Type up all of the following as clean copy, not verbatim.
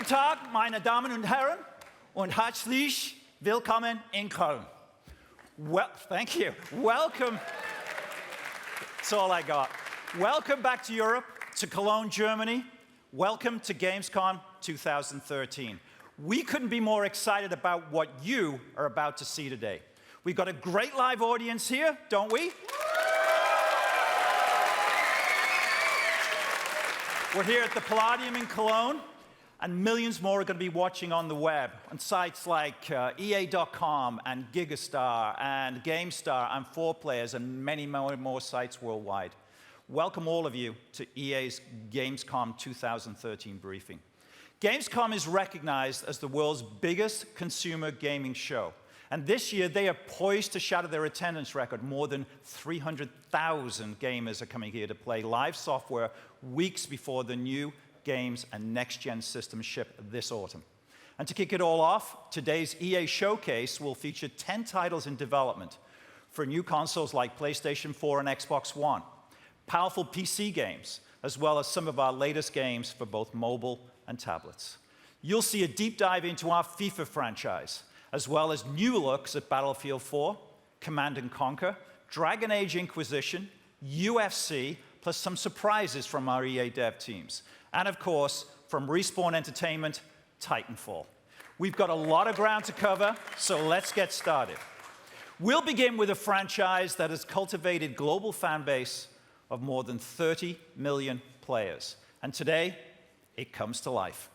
Tag, meine Damen und Herren, und herzlich willkommen in Köln. Well, thank you. Welcome. That's all I got. Welcome back to Europe, to Cologne, Germany. Welcome to Gamescom 2013. We couldn't be more excited about what you are about to see today. We've got a great live audience here, don't we? We're here at the Palladium in Cologne, and millions more are going to be watching on the web, on sites like EA.com and Gigastar and GameStar and 4Players and many more sites worldwide. Welcome all of you to EA's Gamescom 2013 briefing. Gamescom is recognized as the world's biggest consumer gaming show. And this year, they are poised to shatter their attendance record. More than 300,000 gamers are coming here to play live software weeks before the new games and next-gen systems ship this autumn. And to kick it all off, today's EA Showcase will feature 10 titles in development for new consoles like PlayStation 4 and Xbox One, powerful PC games, as well as some of our latest games for both mobile and tablets. You'll see a deep dive into our FIFA franchise, as well as new looks at Battlefield 4, Command & Conquer, Dragon Age Inquisition, UFC, plus some surprises from our EA dev teams. And of course, from Respawn Entertainment, Titanfall. We've got a lot of ground to cover, so let's get started. We'll begin with a franchise that has cultivated a global fan base of more than 30 million players. And today, it comes to life.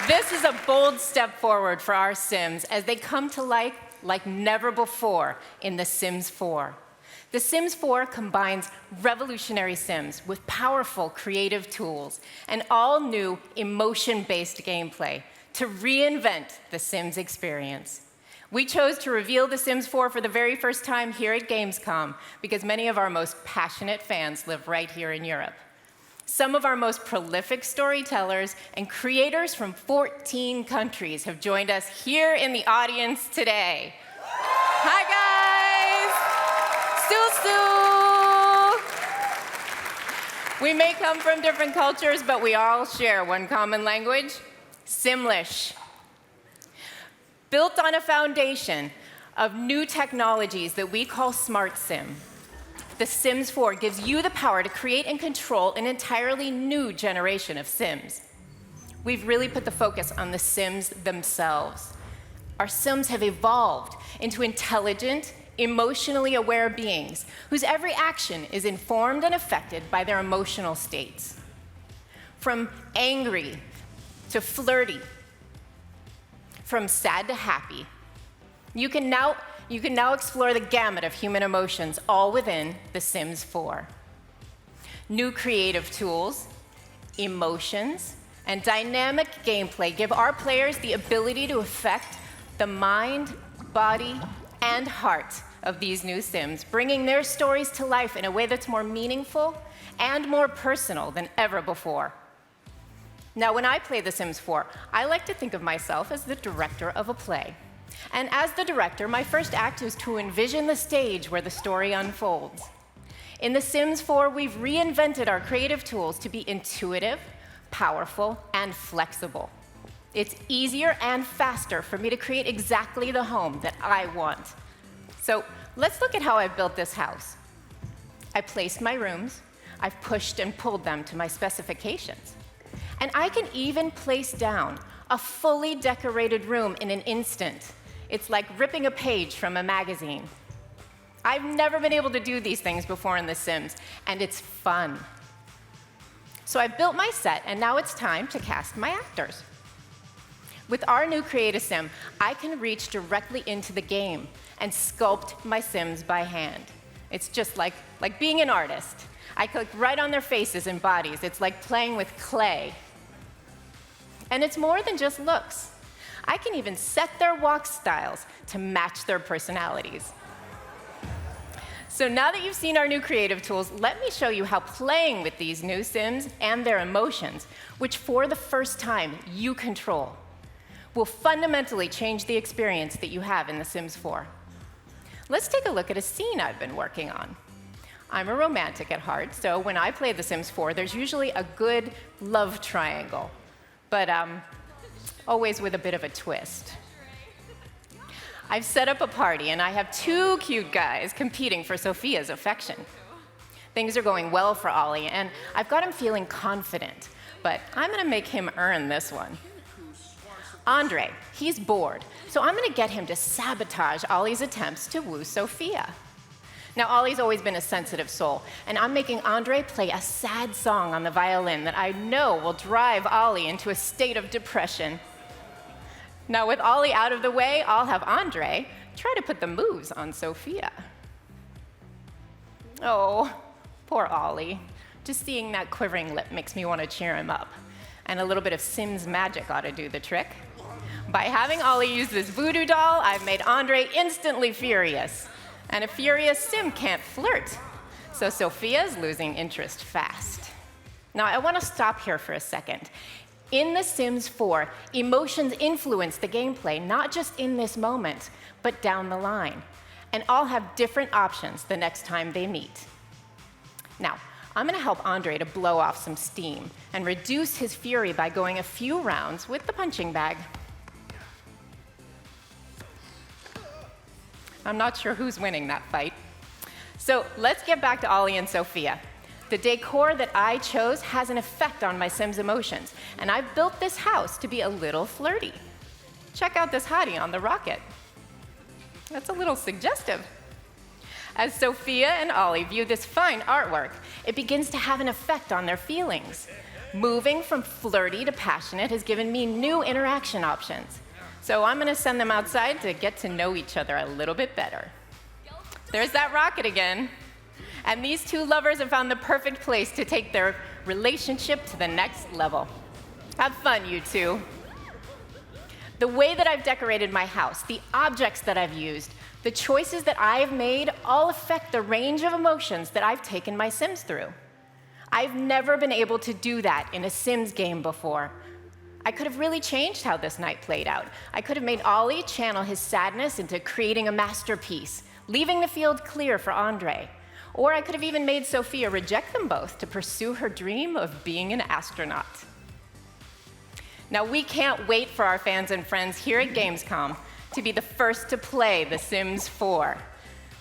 This is a bold step forward for our Sims as they come to life like never before in The Sims 4. The Sims 4 combines revolutionary Sims with powerful creative tools and all-new emotion-based gameplay to reinvent the Sims experience. We chose to reveal The Sims 4 for the very first time here at Gamescom because many of our most passionate fans live right here in Europe. Some of our most prolific storytellers and creators from 14 countries have joined us here in the audience today. Hi, guys! Stu-stu! We may come from different cultures, but we all share one common language, Simlish. Built on a foundation of new technologies that we call Smart Sim, The Sims 4 gives you the power to create and control an entirely new generation of Sims. We've really put the focus on the Sims themselves. Our Sims have evolved into intelligent, emotionally aware beings whose every action is informed and affected by their emotional states. From angry to flirty, from sad to happy, you can now you can now explore the gamut of human emotions, all within The Sims 4. New creative tools, emotions, and dynamic gameplay give our players the ability to affect the mind, body, and heart of these new Sims, bringing their stories to life in a way that's more meaningful and more personal than ever before. Now, when I play The Sims 4, I like to think of myself as the director of a play. And as the director, my first act is to envision the stage where the story unfolds. In The Sims 4, we've reinvented our creative tools to be intuitive, powerful, and flexible. It's easier and faster for me to create exactly the home that I want. So let's look at how I've built this house. I placed my rooms, I've pushed and pulled them to my specifications. And I can even place down a fully decorated room in an instant. It's like ripping a page from a magazine. I've never been able to do these things before in The Sims, and it's fun. So I've built my set, and now it's time to cast my actors. With our new Create a Sim, I can reach directly into the game and sculpt my Sims by hand. It's just like being an artist. I click right on their faces and bodies. It's like playing with clay. And it's more than just looks. I can even set their walk styles to match their personalities. So now that you've seen our new creative tools, let me show you how playing with these new Sims and their emotions, which for the first time you control, will fundamentally change the experience that you have in The Sims 4. Let's take a look at a scene I've been working on. I'm a romantic at heart, so when I play The Sims 4, there's usually a good love triangle, but always with a bit of a twist. I've set up a party, and I have two cute guys competing for Sophia's affection. Things are going well for Ollie, and I've got him feeling confident, but I'm going to make him earn this one. Andre, he's bored, so I'm going to get him to sabotage Ollie's attempts to woo Sophia. Now, Ollie's always been a sensitive soul, and I'm making Andre play a sad song on the violin that I know will drive Ollie into a state of depression. Now, with Ollie out of the way, I'll have Andre try to put the moves on Sophia. Oh, poor Ollie. Just seeing that quivering lip makes me want to cheer him up. And a little bit of Sims magic ought to do the trick. By having Ollie use this voodoo doll, I've made Andre instantly furious. And a furious Sim can't flirt. So Sophia's losing interest fast. Now, I want to stop here for a second. In The Sims 4, emotions influence the gameplay, not just in this moment, but down the line. And all have different options the next time they meet. Now, I'm going to help Andre to blow off some steam and reduce his fury by going a few rounds with the punching bag. I'm not sure who's winning that fight. So let's get back to Ollie and Sophia. The decor that I chose has an effect on my Sims' emotions, and I've built this house to be a little flirty. Check out this hottie on the rocket. That's a little suggestive. As Sophia and Ollie view this fine artwork, it begins to have an effect on their feelings. Moving from flirty to passionate has given me new interaction options. So I'm going to send them outside to get to know each other a little bit better. There's that rocket again. And these two lovers have found the perfect place to take their relationship to the next level. Have fun, you two. The way that I've decorated my house, the objects that I've used, the choices that I've made all affect the range of emotions that I've taken my Sims through. I've never been able to do that in a Sims game before. I could have really changed how this night played out. I could have made Ollie channel his sadness into creating a masterpiece, leaving the field clear for Andre. Or I could have even made Sophia reject them both to pursue her dream of being an astronaut. Now, we can't wait for our fans and friends here at Gamescom to be the first to play The Sims 4.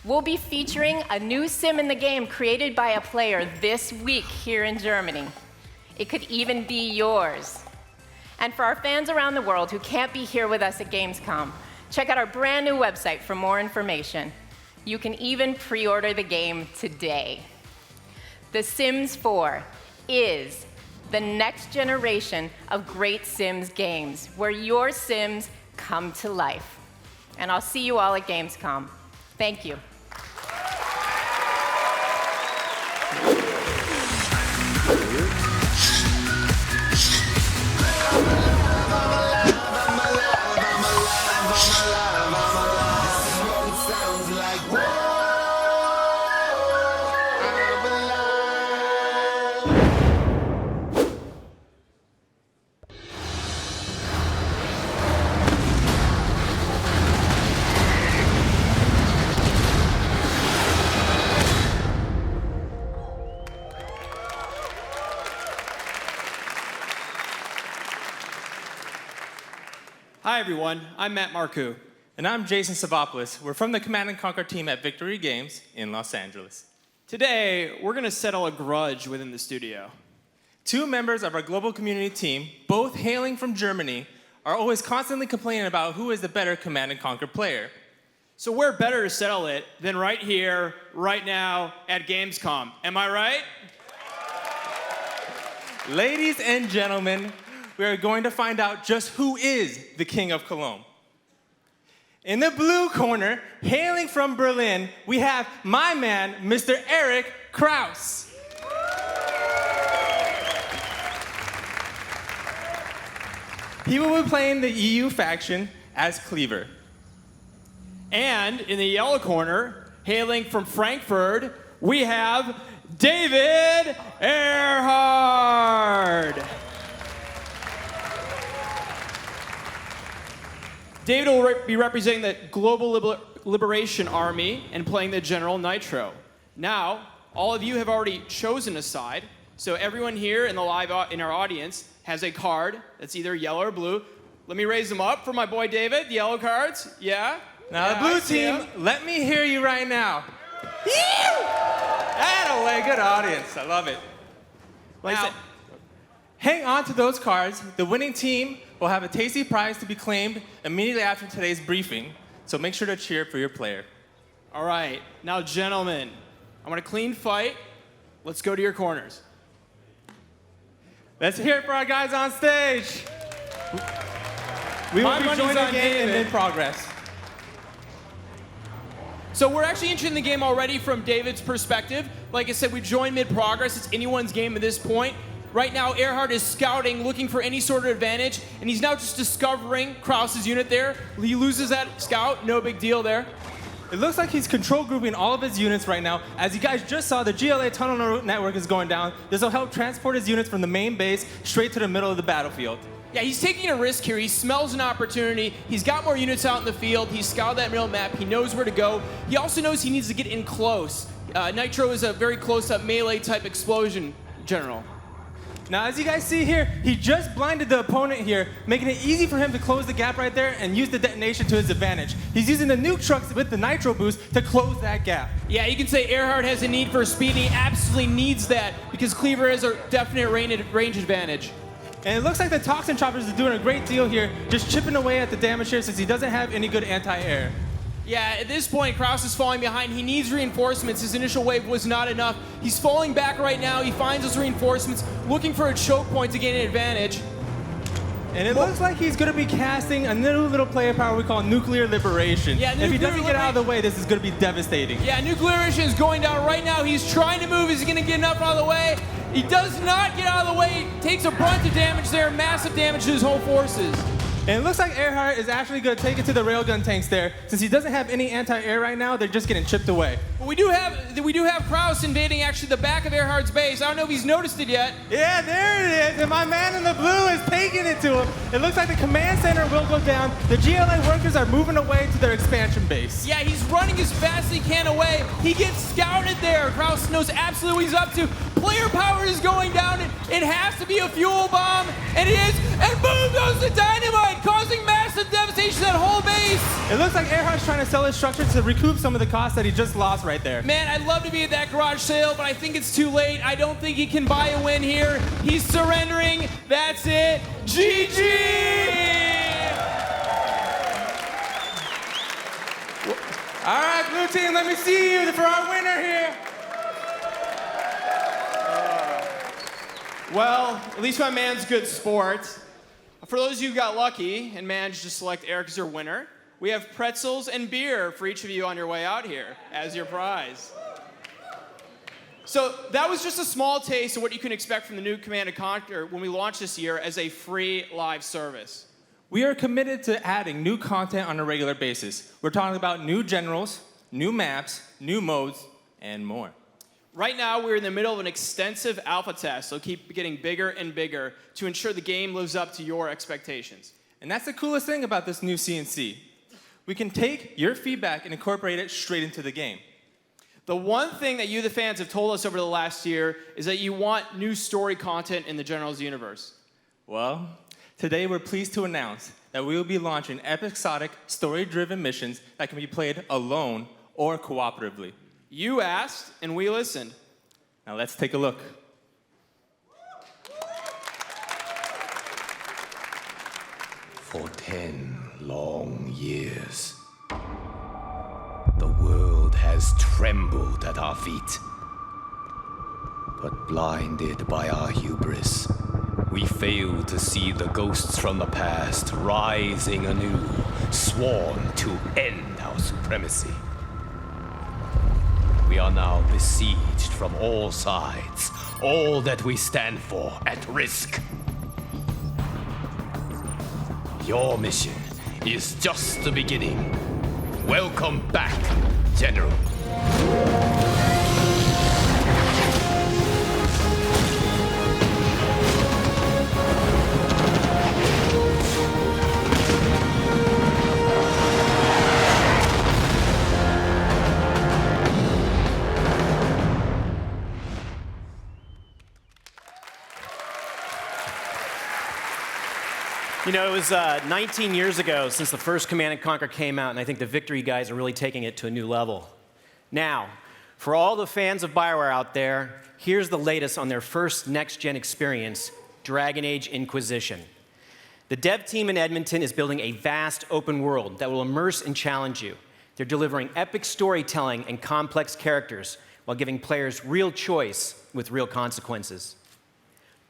We'll be featuring a new Sim in the game created by a player this week here in Germany. It could even be yours. And for our fans around the world who can't be here with us at Gamescom, check out our brand new website for more information. You can even pre-order the game today. The Sims 4 is the next generation of great Sims games, where your Sims come to life. And I'll see you all at Gamescom. Thank you. Hi, everyone. I'm Matt Marcoux. And I'm Jason Savopoulos. We're from the Command & Conquer team at Victory Games in Los Angeles. Today, we're going to settle a grudge within the studio. Two members of our global community team, both hailing from Germany, are always constantly complaining about who is the better Command & Conquer player. So where better to settle it than right here, right now, at Gamescom. Am I right? Ladies and gentlemen, we are going to find out just who is the King of Cologne. In the blue corner, hailing from Berlin, we have my man, Mr. Eric Kraus. He will be playing the EU faction as Cleaver. And in the yellow corner, hailing from Frankfurt, we have David Earhart. David will be representing the Global Liberation Army and playing the General Nitro. Now, all of you have already chosen a side, so everyone here in the in our audience has a card that's either yellow or blue. Let me raise them up for my boy David. The yellow cards, yeah. Now, the blue team, let me hear you right now. Atta-way, good audience. I love it. Now, hang on to those cards. The winning team will have a tasty prize to be claimed immediately after today's briefing, so make sure to cheer for your player. All right. Now, gentlemen, I want a clean fight. Let's go to your corners. Let's hear it for our guys on stage. We will be joining the game in mid-progress. So we're actually entering the game already from David's perspective. Like I said, we joined mid-progress. It's anyone's game at this point. Right now, Earhart is scouting, looking for any sort of advantage, and he's now just discovering Kraus's unit there. He loses that scout, no big deal there. It looks like he's control grouping all of his units right now. As you guys just saw, the GLA tunnel network is going down. This will help transport his units from the main base straight to the middle of the battlefield. Yeah, he's taking a risk here. He smells an opportunity. He's got more units out in the field. He's scouted that middle map. He knows where to go. He also knows he needs to get in close. Nitro is a very close-up melee-type explosion general. Now, as you guys see here, he just blinded the opponent here, making it easy for him to close the gap right there and use the detonation to his advantage. He's using the nuke trucks with the nitro boost to close that gap. Yeah, you can say Earhart has a need for speed, and he absolutely needs that because Cleaver has a definite range advantage. And it looks like the Toxin Choppers are doing a great deal here, just chipping away at the damage here since he doesn't have any good anti-air. Yeah, at this point, Kraus is falling behind. He needs reinforcements. His initial wave was not enough. He's falling back right now. He finds those reinforcements, looking for a choke point to gain an advantage. And it looks like he's going to be casting a new little player power we call Nuclear Liberation. Yeah, if he doesn't get out of the way, this is going to be devastating. Yeah, Nuclear Liberation is going down right now. He's trying to move. Is he going to get enough out of the way? He does not get out of the way. He takes a bunch of damage there, massive damage to his whole forces. And it looks like Earhart is actually going to take it to the railgun tanks there. Since he doesn't have any anti-air right now, they're just getting chipped away. But we do have Kraus invading actually the back of Earhart's base. I don't know if he's noticed it yet. Yeah, there it is. And my man in the blue is taking it to him. It looks like the command center will go down. The GLA workers are moving away to their expansion base. Yeah, he's running as fast as he can away. He gets scouted there. Kraus knows absolutely what he's up to. Player power is going down. It has to be a fuel bomb. And it is. And boom goes the dynamite, causing massive devastation to that whole base. It looks like Earhart's trying to sell his structure to recoup some of the costs that he just lost right there. Man, I'd love to be at that garage sale, but I think it's too late. I don't think he can buy a win here. He's surrendering. That's it. GG! All right, blue team, let me see you for our winner here. Well, at least my man's good sport. For those of you who got lucky and managed to select Eric as your winner, we have pretzels and beer for each of you on your way out here as your prize. So that was just a small taste of what you can expect from the new Command & Conquer when we launch this year as a free live service. We are committed to adding new content on a regular basis. We're talking about new generals, new maps, new modes, and more. Right now, we're in the middle of an extensive alpha test, so keep getting bigger and bigger to ensure the game lives up to your expectations. And that's the coolest thing about this new CNC. We can take your feedback and incorporate it straight into the game. The one thing that you, the fans, have told us over the last year is that you want new story content in the Generals universe. Well, today we're pleased to announce that we will be launching episodic, story-driven missions that can be played alone or cooperatively. You asked, and we listened. Now let's take a look. For 10 long years, the world has trembled at our feet. But blinded by our hubris, we fail to see the ghosts from the past rising anew, sworn to end our supremacy. We are now besieged from all sides, all that we stand for at risk. Your mission is just the beginning. Welcome back, General. You know, it was 19 years ago since the first Command & Conquer came out, and I think the Victory guys are really taking it to a new level. Now, for all the fans of BioWare out there, here's the latest on their first next-gen experience, Dragon Age Inquisition. The dev team in Edmonton is building a vast open world that will immerse and challenge you. They're delivering epic storytelling and complex characters while giving players real choice with real consequences.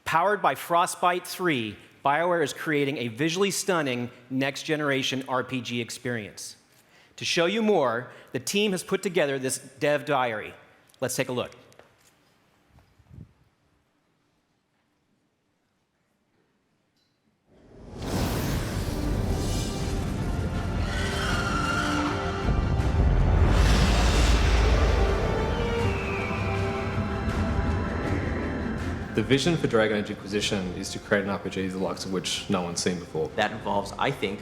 Powered by Frostbite 3, BioWare is creating a visually stunning next-generation RPG experience. To show you more, the team has put together this dev diary. Let's take a look. The vision for Dragon Age Inquisition is to create an RPG the likes of which no one's seen before. That involves, I think,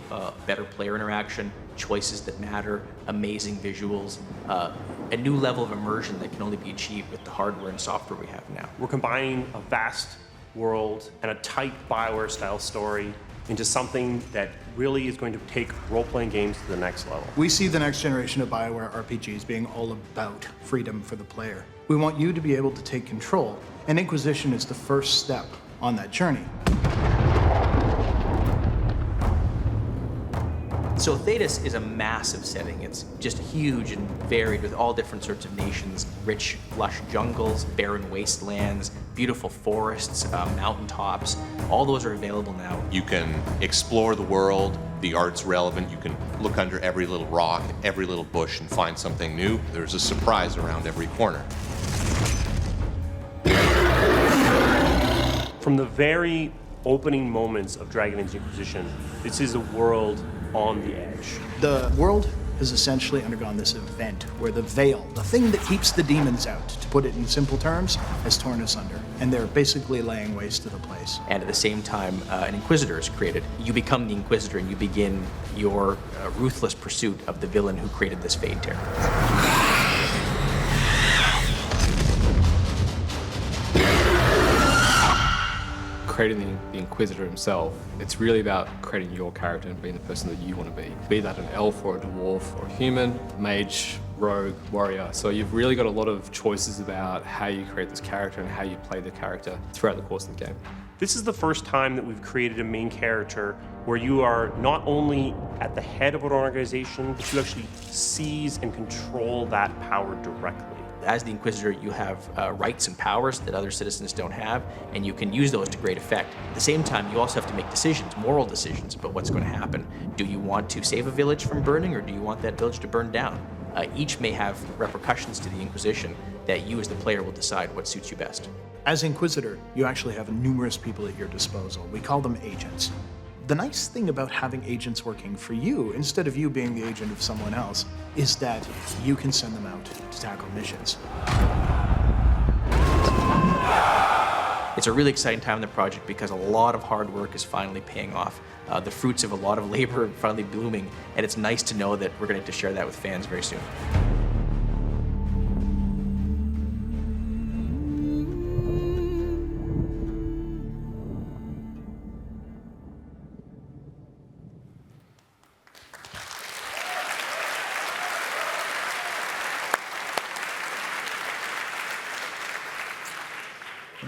better player interaction, choices that matter, amazing visuals, a new level of immersion that can only be achieved with the hardware and software we have now. We're combining a vast world and a tight BioWare-style story into something that really is going to take role-playing games to the next level. We see the next generation of BioWare RPGs being all about freedom for the player. We want you to be able to take control, and Inquisition is the first step on that journey. So Thetis is a massive setting. It's just huge and varied with all different sorts of nations, rich, lush jungles, barren wastelands, beautiful forests, mountaintops. All those are available now. You can explore the world, the art's relevant, you can look under every little rock, every little bush and find something new. There's a surprise around every corner. From the very opening moments of Dragon Age Inquisition, this is a world on the edge. The world has essentially undergone this event where the veil, the thing that keeps the demons out, to put it in simple terms, has torn asunder. And they're basically laying waste to the place. And at the same time, an Inquisitor is created. You become the Inquisitor and you begin your ruthless pursuit of the villain who created this Fade Terror. Creating the Inquisitor himself, it's really about creating your character and being the person that you want to be. Be that an elf or a dwarf or a human, mage, rogue, warrior. So you've really got a lot of choices about how you create this character and how you play the character throughout the course of the game. This is the first time that we've created a main character where you are not only at the head of an organization, but you actually seize and control that power directly. As the Inquisitor, you have rights and powers that other citizens don't have, and you can use those to great effect. At the same time, you also have to make decisions, moral decisions, about what's going to happen. Do you want to save a village from burning, or do you want that village to burn down? Each may have repercussions to the Inquisition that you as the player will decide what suits you best. As Inquisitor, you actually have numerous people at your disposal. We call them agents. The nice thing about having agents working for you, instead of you being the agent of someone else, is that you can send them out to tackle missions. It's a really exciting time in the project because a lot of hard work is finally paying off. The fruits of a lot of labor are finally blooming, and it's nice to know that we're going to share that with fans very soon.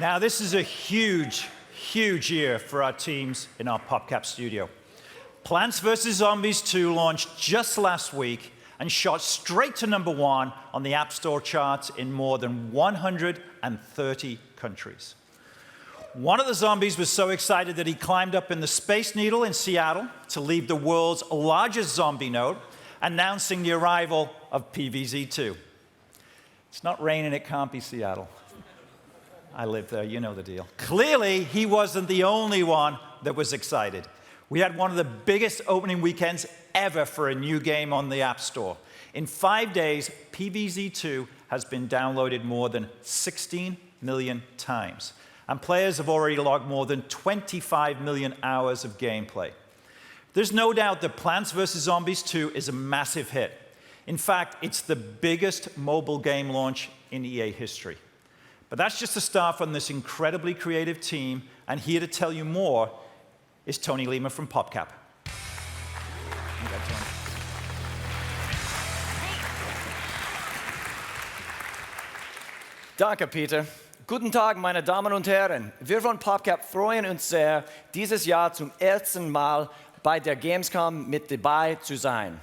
Now, this is a huge, huge year for our teams in our PopCap studio. Plants vs. Zombies 2 launched just last week and shot straight to #1 on the App Store charts in more than 130 countries. One of the zombies was so excited that he climbed up in the Space Needle in Seattle to leave the world's largest zombie note, announcing the arrival of PVZ2. It's not raining, it can't be Seattle. I live there, you know the deal. Clearly, he wasn't the only one that was excited. We had one of the biggest opening weekends ever for a new game on the App Store. In 5 days, PVZ2 has been downloaded more than 16 million times, and players have already logged more than 25 million hours of gameplay. There's no doubt that Plants vs. Zombies 2 is a massive hit. In fact, it's the biggest mobile game launch in EA history. But that's just the start from this incredibly creative team, and here to tell you more is Tony Lima from PopCap. Danke, Peter. Guten Tag, meine Damen und Herren. Wir von PopCap freuen uns sehr, dieses Jahr zum ersten Mal bei der Gamescom mit dabei zu sein.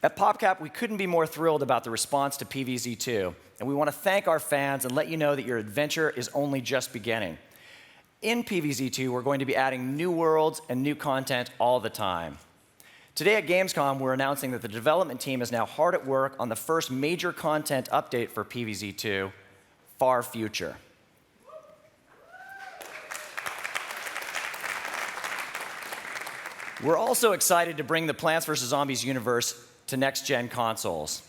At PopCap, we couldn't be more thrilled about the response to PVZ2, and we want to thank our fans and let you know that your adventure is only just beginning. In PVZ2, we're going to be adding new worlds and new content all the time. Today at Gamescom, we're announcing that the development team is now hard at work on the first major content update for PVZ2, Far Future. We're also excited to bring the Plants vs. Zombies universe to next-gen consoles.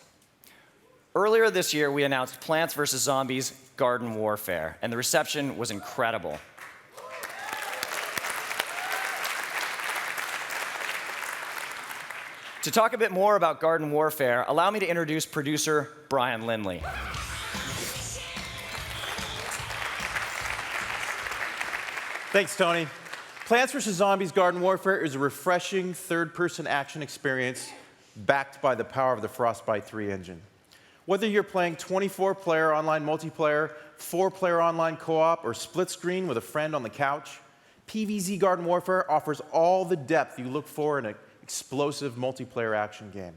Earlier this year, we announced Plants vs. Zombies Garden Warfare, and the reception was incredible. To talk a bit more about Garden Warfare, allow me to introduce producer Brian Lindley. Thanks, Tony. Plants vs. Zombies Garden Warfare is a refreshing third-person action experience backed by the power of the Frostbite 3 engine. Whether you're playing 24-player online multiplayer, 4-player online co-op, or split screen with a friend on the couch, PvZ Garden Warfare offers all the depth you look for in an explosive multiplayer action game.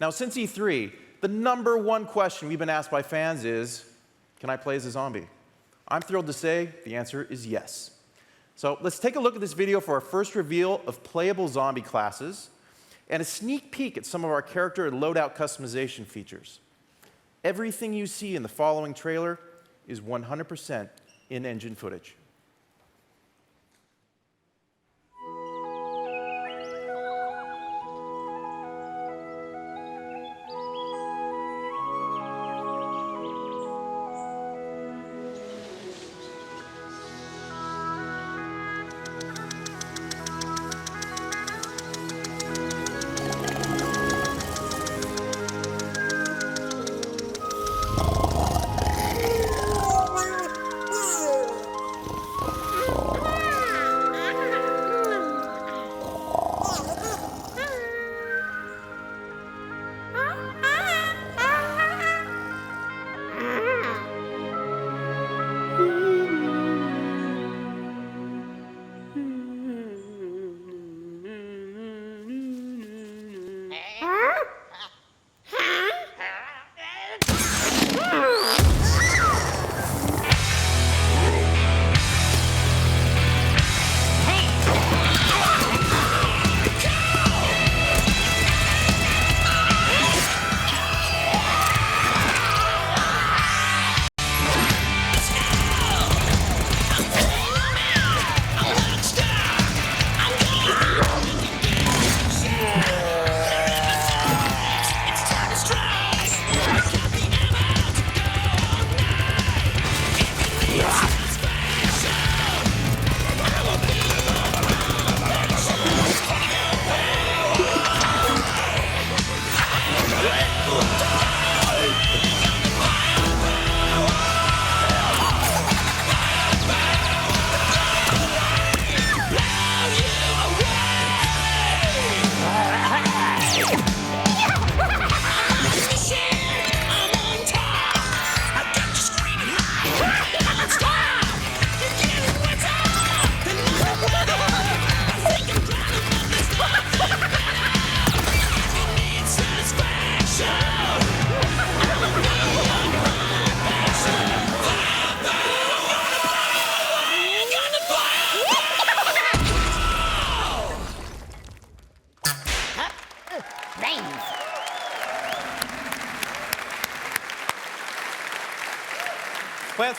Now, since E3, the #1 question we've been asked by fans is, can I play as a zombie? I'm thrilled to say the answer is yes. So let's take a look at this video for our first reveal of playable zombie classes and a sneak peek at some of our character and loadout customization features. Everything you see in the following trailer is 100% in-engine footage.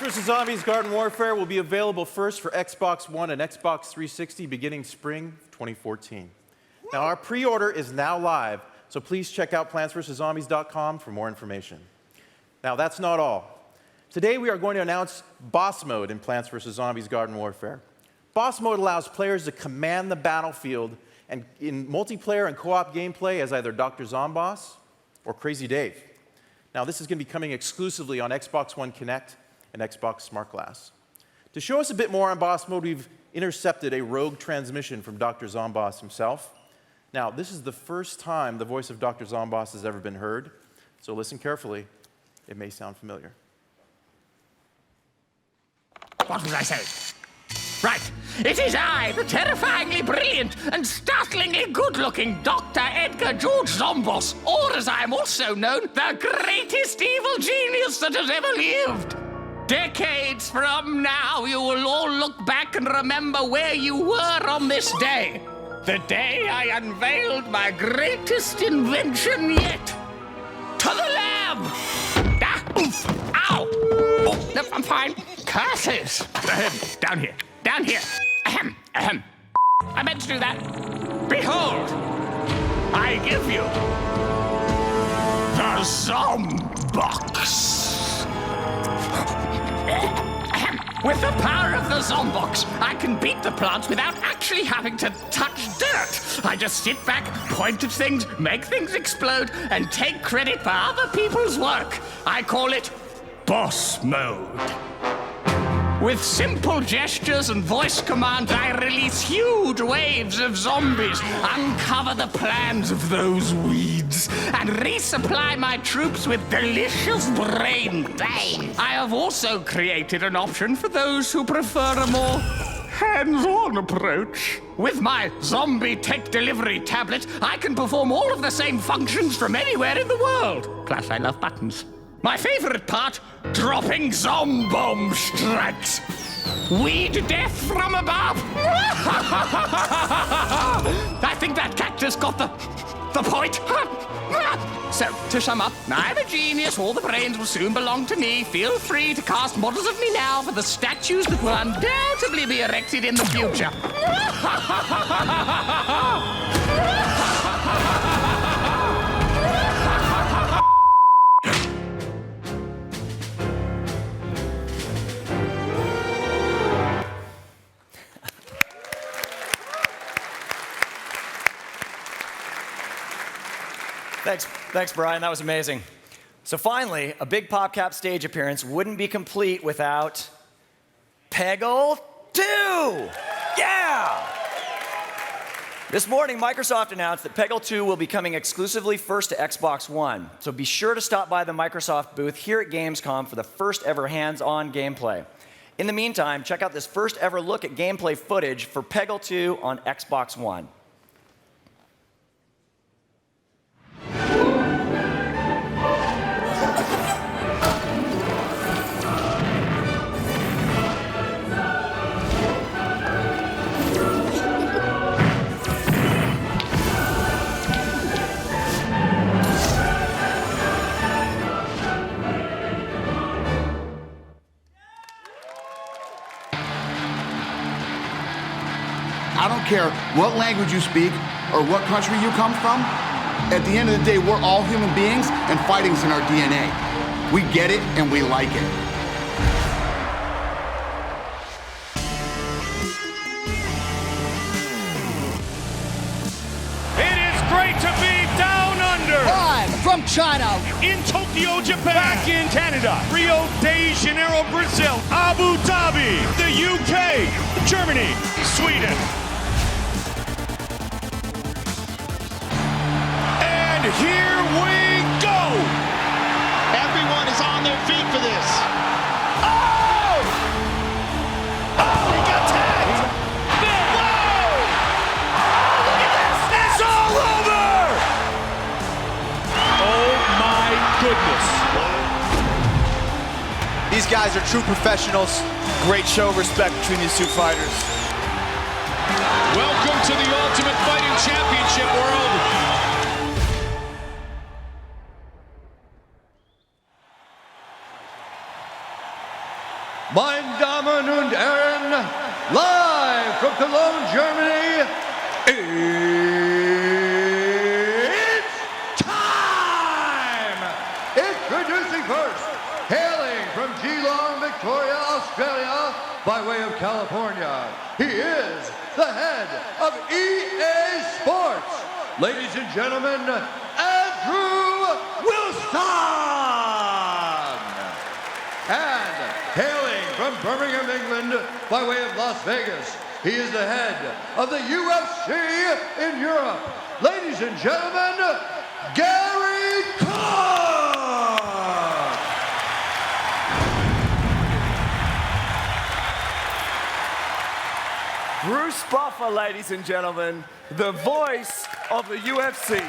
vs. Zombies Garden Warfare will be available first for Xbox One and Xbox 360 beginning spring 2014. Now, our pre-order is now live, so please check out plantsvszombies.com for more information. Now, that's not all. Today, we are going to announce Boss Mode in Plants vs. Zombies Garden Warfare. Boss Mode allows players to command the battlefield and in multiplayer and co-op gameplay as either Dr. Zomboss or Crazy Dave. Now, this is going to be coming exclusively on Xbox One Connect and Xbox Smart Glass. To show us a bit more on Boss Mode, we've intercepted a rogue transmission from Dr. Zomboss himself. Now, this is the first time the voice of Dr. Zomboss has ever been heard, so listen carefully. It may sound familiar. What was I saying? Right. It is I, the terrifyingly brilliant and startlingly good-looking Dr. Edgar George Zomboss, or as I am also known, the greatest evil genius that has ever lived. Decades from now, you will all look back and remember where you were on this day. The day I unveiled my greatest invention yet. To the lab! Ah, oof, ow! Oh, no, I'm fine. Curses! Down here. Down here. Ahem, ahem. I meant to do that. Behold, I give you the Zombox. With the power of the Zombox, I can beat the plants without actually having to touch dirt. I just sit back, point at things, make things explode, and take credit for other people's work. I call it Boss Mode. With simple gestures and voice commands, I release huge waves of zombies, uncover the plans of those weeds, and resupply my troops with delicious brain. I have also created an option for those who prefer a more hands-on approach. With my zombie tech delivery tablet, I can perform all of the same functions from anywhere in the world. Plus, I love buttons. My favorite part, dropping Zombomb strikes. Weed death from above. I think that cactus got the point. So, to sum up, I'm a genius. All the brains will soon belong to me. Feel free to cast models of me now for the statues that will undoubtedly be erected in the future. Thanks, Brian. That was amazing. So finally, a big PopCap stage appearance wouldn't be complete without Peggle 2. Yeah! This morning, Microsoft announced that Peggle 2 will be coming exclusively first to Xbox One. So be sure to stop by the Microsoft booth here at Gamescom for the first ever hands-on gameplay. In the meantime, check out this first ever look at gameplay footage for Peggle 2 on Xbox One. I don't care what language you speak or what country you come from. At the end of the day, we're all human beings and fighting's in our DNA. We get it and we like it. It is great to be down under. Live from China. In Tokyo, Japan. Back in Canada. Rio de Janeiro, Brazil. Abu Dhabi. The UK. Germany. Sweden. And here we go. Everyone is on their feet for this. Oh! Oh, he got tagged. Whoa! Look at this. It's all over. Oh, my goodness. These guys are true professionals. Great show of respect between these two fighters. Welcome to the Ultimate Fighting Championship world. Meine Damen und Herren, live from Cologne, Germany, it's time! Introducing first, hailing from Geelong, Victoria, Australia, by way of California, he is the head of EA Sports. Ladies and gentlemen, Andrew Wilson! And hailing from Birmingham, England, by way of Las Vegas, he is the head of the UFC in Europe. Ladies and gentlemen, Gary Clark! Bruce Buffer, ladies and gentlemen, the voice of the UFC.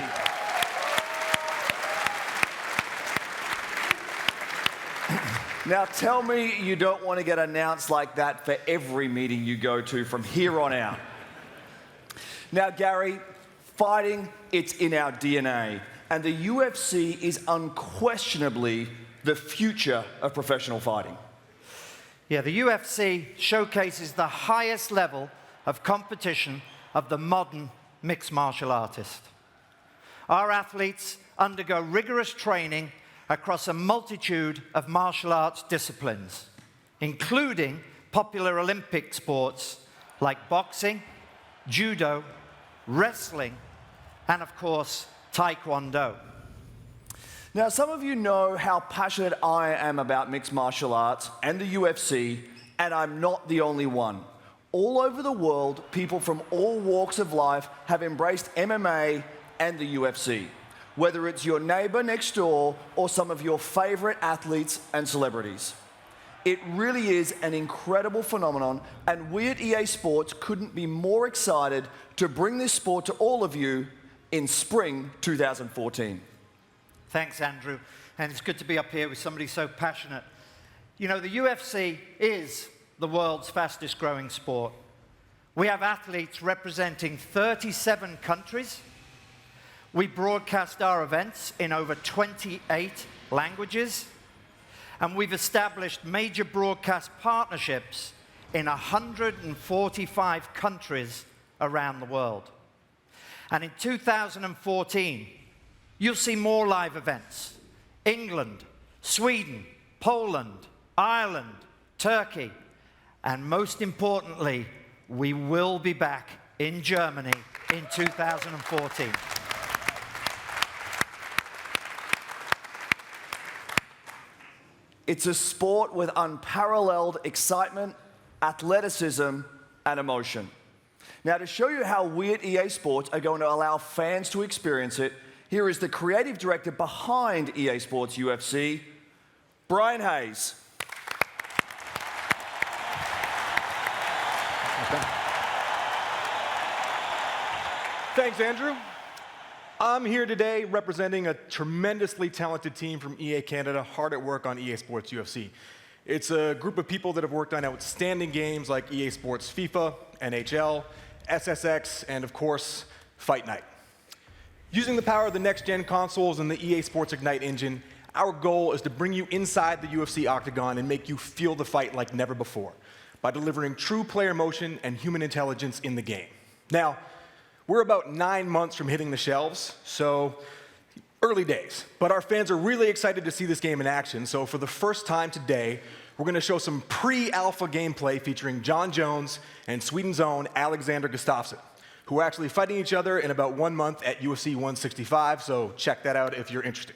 Now tell me you don't want to get announced like that for every meeting you go to from here on out. Now, Gary, fighting, it's in our DNA. And the UFC is unquestionably the future of professional fighting. Yeah, the UFC showcases the highest level of competition of the modern mixed martial artist. Our athletes undergo rigorous training across a multitude of martial arts disciplines, including popular Olympic sports like boxing, judo, wrestling, and of course, taekwondo. Now, some of you know how passionate I am about mixed martial arts and the UFC, and I'm not the only one. All over the world, people from all walks of life have embraced MMA and the UFC, whether it's your neighbor next door or some of your favorite athletes and celebrities. It really is an incredible phenomenon, and we at EA Sports couldn't be more excited to bring this sport to all of you in spring 2014. Thanks, Andrew. And it's good to be up here with somebody so passionate. You know, the UFC is the world's fastest growing sport. We have athletes representing 37 countries. We broadcast our events in over 28 languages. And we've established major broadcast partnerships in 145 countries around the world. And in 2014, you'll see more live events. England, Sweden, Poland, Ireland, Turkey, and most importantly, we will be back in Germany in 2014. It's a sport with unparalleled excitement, athleticism, and emotion. Now, to show you how we at EA Sports are going to allow fans to experience it, here is the creative director behind EA Sports UFC, Brian Hayes. Thanks, Andrew. I'm here today representing a tremendously talented team from EA Canada, hard at work on EA Sports UFC. It's a group of people that have worked on outstanding games like EA Sports FIFA, NHL, SSX, and of course, Fight Night. Using the power of the next-gen consoles and the EA Sports Ignite engine, our goal is to bring you inside the UFC octagon and make you feel the fight like never before by delivering true player emotion and human intelligence in the game. Now, we're about 9 months from hitting the shelves, so early days. But our fans are really excited to see this game in action, so for the first time today, we're going to show some pre-alpha gameplay featuring John Jones and Sweden's own Alexander Gustafsson, who are actually fighting each other in about 1 month at UFC 165, so check that out if you're interested.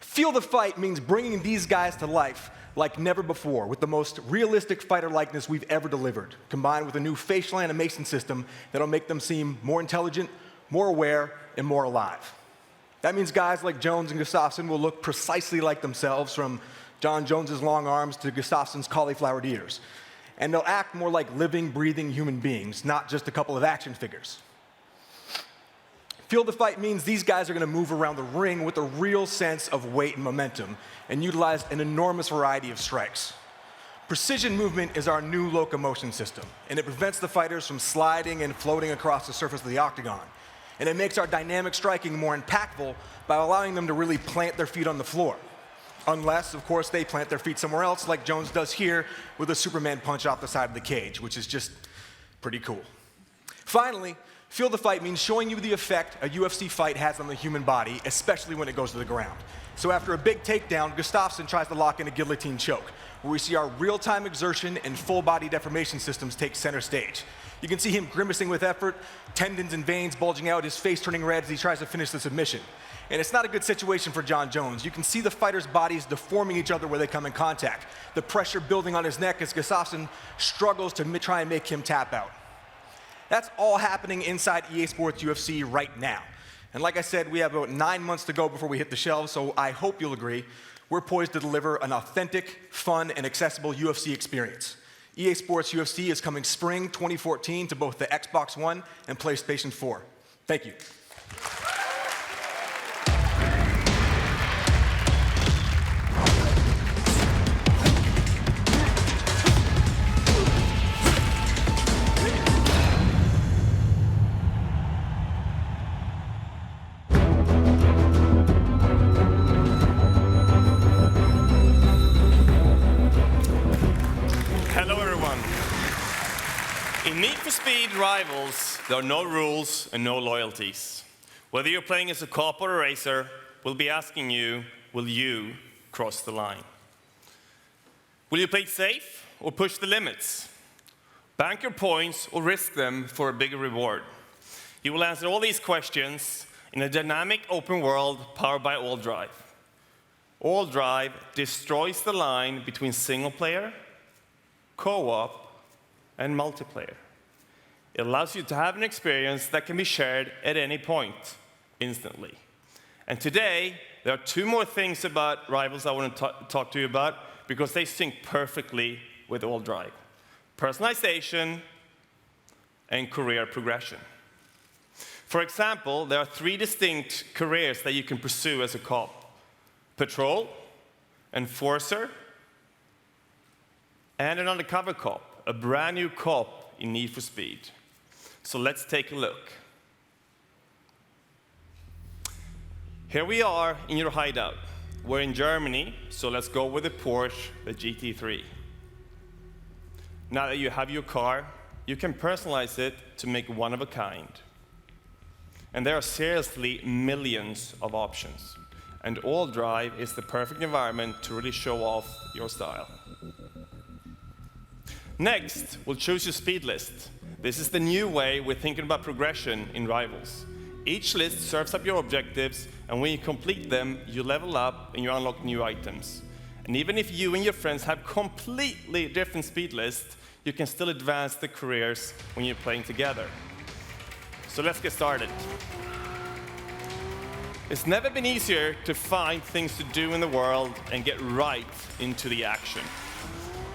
Feel the Fight means bringing these guys to life like never before, with the most realistic fighter likeness we've ever delivered, combined with a new facial animation system that'll make them seem more intelligent, more aware, and more alive. That means guys like Jones and Gustafsson will look precisely like themselves, from John Jones's long arms to Gustafsson's cauliflowered ears. And they'll act more like living, breathing human beings, not just a couple of action figures. Feel the Fight means these guys are going to move around the ring with a real sense of weight and momentum and utilize an enormous variety of strikes. Precision movement is our new locomotion system, and it prevents the fighters from sliding and floating across the surface of the octagon. And it makes our dynamic striking more impactful by allowing them to really plant their feet on the floor. Unless, of course, they plant their feet somewhere else, like Jones does here with a Superman punch off the side of the cage, which is just pretty cool. Finally, feel the fight means showing you the effect a UFC fight has on the human body, especially when it goes to the ground. So after a big takedown, Gustafsson tries to lock in a guillotine choke, where we see our real-time exertion and full-body deformation systems take center stage. You can see him grimacing with effort, tendons and veins bulging out, his face turning red as he tries to finish the submission. And it's not a good situation for Jon Jones. You can see the fighters' bodies deforming each other where they come in contact, the pressure building on his neck as Gustafsson struggles to try and make him tap out. That's all happening inside EA Sports UFC right now. And like I said, we have about 9 months to go before we hit the shelves, so I hope you'll agree we're poised to deliver an authentic, fun, and accessible UFC experience. EA Sports UFC is coming spring 2014 to both the Xbox One and PlayStation 4. Thank you. Hello everyone. In Need for Speed Rivals, there are no rules and no loyalties. Whether you're playing as a cop or a racer, we'll be asking you, will you cross the line? Will you play safe or push the limits? Bank your points or risk them for a bigger reward? You will answer all these questions in a dynamic open world powered by AllDrive. AllDrive destroys the line between single player, co-op, and multiplayer. It allows you to have an experience that can be shared at any point, instantly. And today, there are two more things about Rivals I want to talk to you about, because they sync perfectly with AllDrive: personalization and career progression. For example, there are 3 distinct careers that you can pursue as a cop: patrol, enforcer, and an undercover cop, a brand new cop in Need for Speed. So let's take a look. Here we are in your hideout. We're in Germany, so let's go with the Porsche, the GT3. Now that you have your car, you can personalize it to make one of a kind. And there are seriously millions of options. And AllDrive is the perfect environment to really show off your style. Next, we'll choose your speed list. This is the new way we're thinking about progression in Rivals. Each list serves up your objectives, and when you complete them, you level up and you unlock new items. And even if you and your friends have completely different speed lists, you can still advance the careers when you're playing together. So let's get started. It's never been easier to find things to do in the world and get right into the action.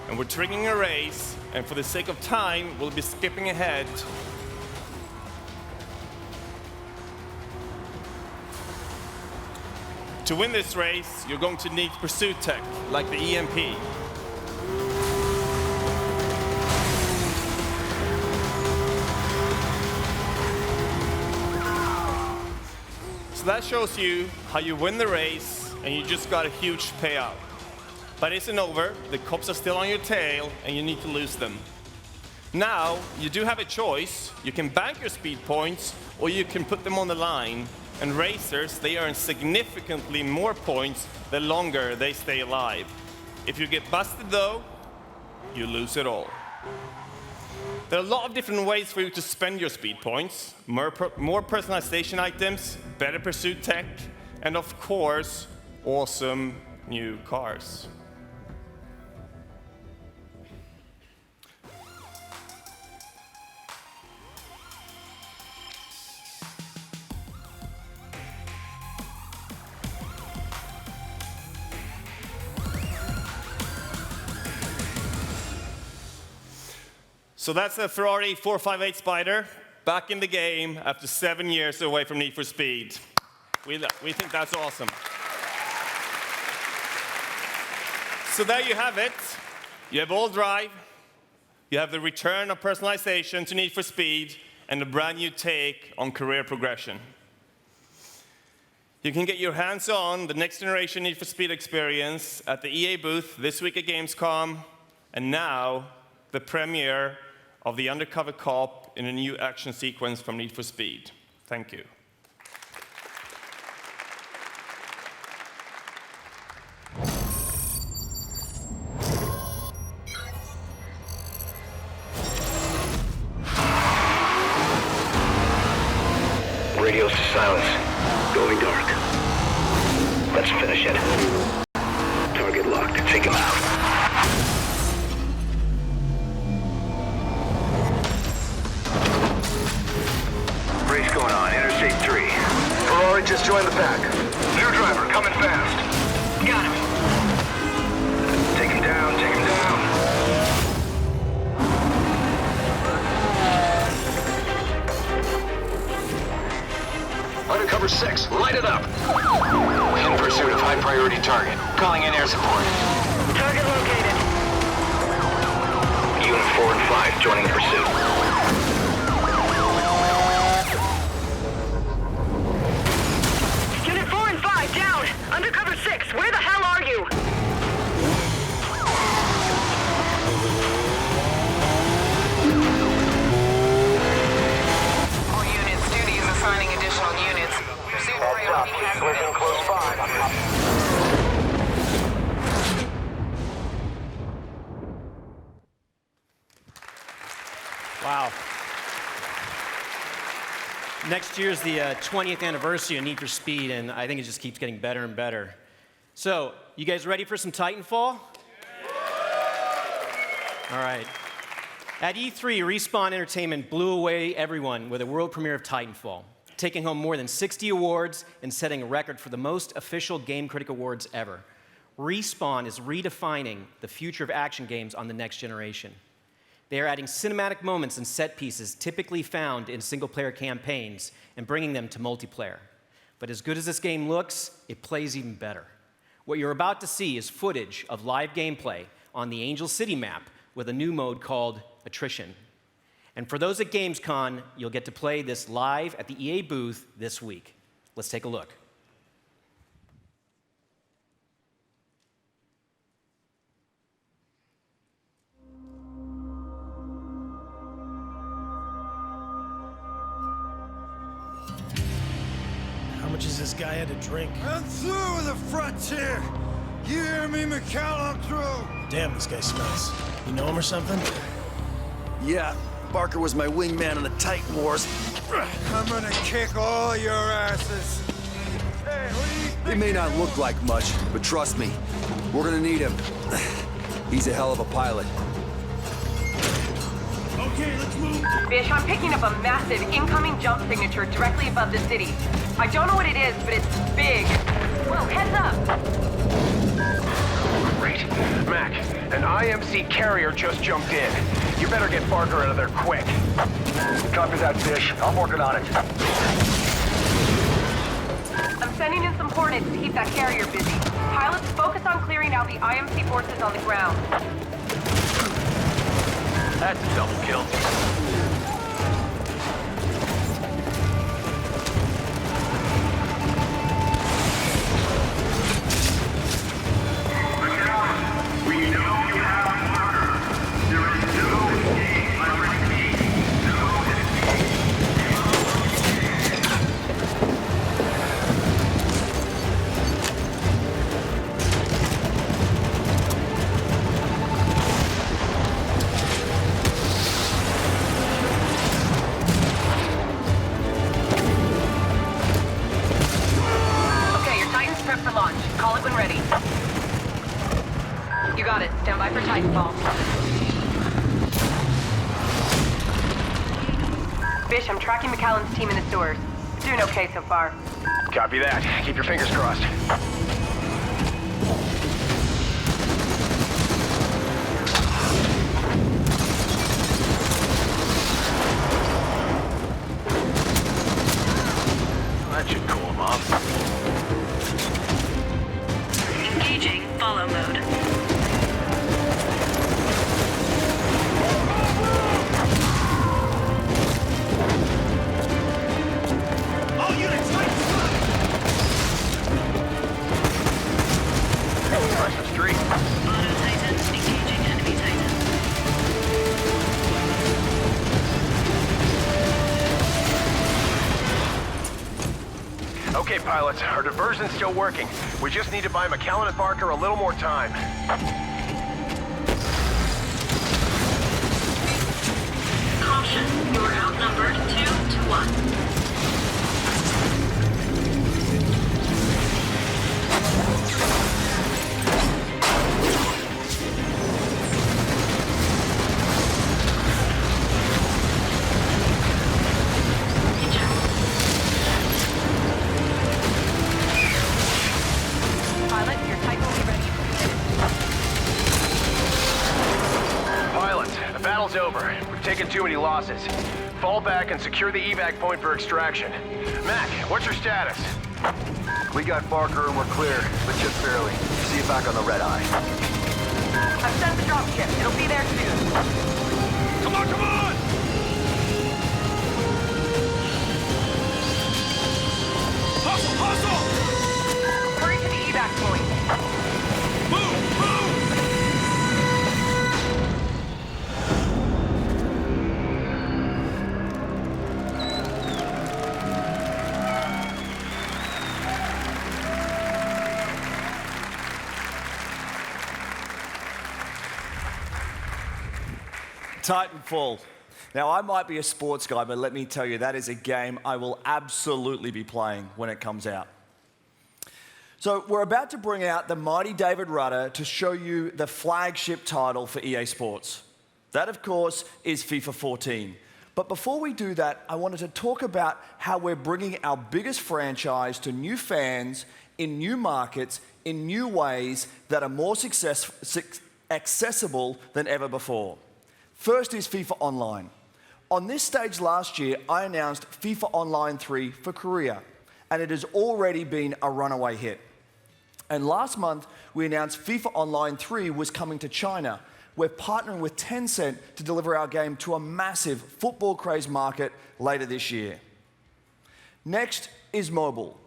And we're triggering a race, and for the sake of time, we'll be skipping ahead. To win this race, you're going to need pursuit tech, like the EMP. So that shows you how you win the race, and you just got a huge payout. But it isn't over. The cops are still on your tail, and you need to lose them. Now, you do have a choice. You can bank your speed points, or you can put them on the line. And racers, they earn significantly more points the longer they stay alive. If you get busted, though, you lose it all. There are a lot of different ways for you to spend your speed points. More personalization items, better pursuit tech, and of course, awesome new cars. So that's a Ferrari 458 Spider, back in the game after 7 years away from Need for Speed. We think that's awesome. So there you have it. You have AllDrive, you have the return of personalization to Need for Speed, and a brand new take on career progression. You can get your hands on the next generation Need for Speed experience at the EA booth this week at Gamescom, and now the premiere of the undercover cop in a new action sequence from Need for Speed. Thank you. Radios to silence. Going dark. Let's finish it. Target locked. Take him out. Race going on. Interstate 3. Ferrari just joined the pack. New driver, coming fast. Got him. Take him down, take him down. Undercover 6, light it up. In pursuit of high priority target. Calling in air support. Target located. Unit 4 and 5 joining pursuit. Unit 4 and 5 down. Undercover 6, where the hell are you? All units, duty is assigning additional units. Pursuit priority has been close by. Wow. Next year's the 20th anniversary of Need for Speed, and I think it just keeps getting better and better. So, you guys ready for some Titanfall? All right. At E3, Respawn Entertainment blew away everyone with a world premiere of Titanfall, taking home more than 60 awards and setting a record for the most official Game Critic Awards ever. Respawn is redefining the future of action games on the next generation. They are adding cinematic moments and set pieces typically found in single-player campaigns and bringing them to multiplayer. But as good as this game looks, it plays even better. What you're about to see is footage of live gameplay on the Angel City map with a new mode called Attrition. And for those at Gamescom, you'll get to play this live at the EA booth this week. Let's take a look. How much has this guy had to drink? I'm through with the frontier. You hear me, Mikhail? I'm through. Damn, this guy smells. You know him or something? Yeah, Barker was my wingman in the Titan Wars. I'm gonna kick all your asses. Hey, what do you think? He may not look like much, but trust me, we're gonna need him. He's a hell of a pilot. Okay, let's move. Bish, I'm picking up a massive incoming jump signature directly above the city. I don't know what it is, but it's big. Whoa, heads up! Great. Mac, an IMC carrier just jumped in. You better get Barker out of there quick. Copy that, Bish. I'm working on it. I'm sending in some Hornets to keep that carrier busy. Pilots, focus on clearing out the IMC forces on the ground. That's a double kill. Stand by for Titanfall. Bish, I'm tracking McAllen's team in the sewers. It's doing okay so far. Copy that. Keep your fingers crossed. That should cool him off. Engaging follow mode. Okay, pilots, our diversion's still working. We just need to buy McAllen and Barker a little more time. Caution, you are outnumbered 2 to 1. Over. We've taken too many losses. Fall back and secure the evac point for extraction. Mac, what's your status? We got Barker and we're clear, but just barely. See you back on the red eye. I've sent the dropship. It'll be there soon. Come on, come on! Hustle, hustle! Hurry to the evac point. Move, move! Titanfall. Now, I might be a sports guy, but let me tell you, that is a game I will absolutely be playing when it comes out. So we're about to bring out the mighty David Rudder to show you the flagship title for EA Sports. That, of course, is FIFA 14. But before we do that, I wanted to talk about how we're bringing our biggest franchise to new fans in new markets in new ways that are more accessible than ever before. First is FIFA Online. On this stage last year, I announced FIFA Online 3 for Korea, and it has already been a runaway hit. And last month, we announced FIFA Online 3 was coming to China. We're partnering with Tencent to deliver our game to a massive football-crazed market later this year. Next is mobile.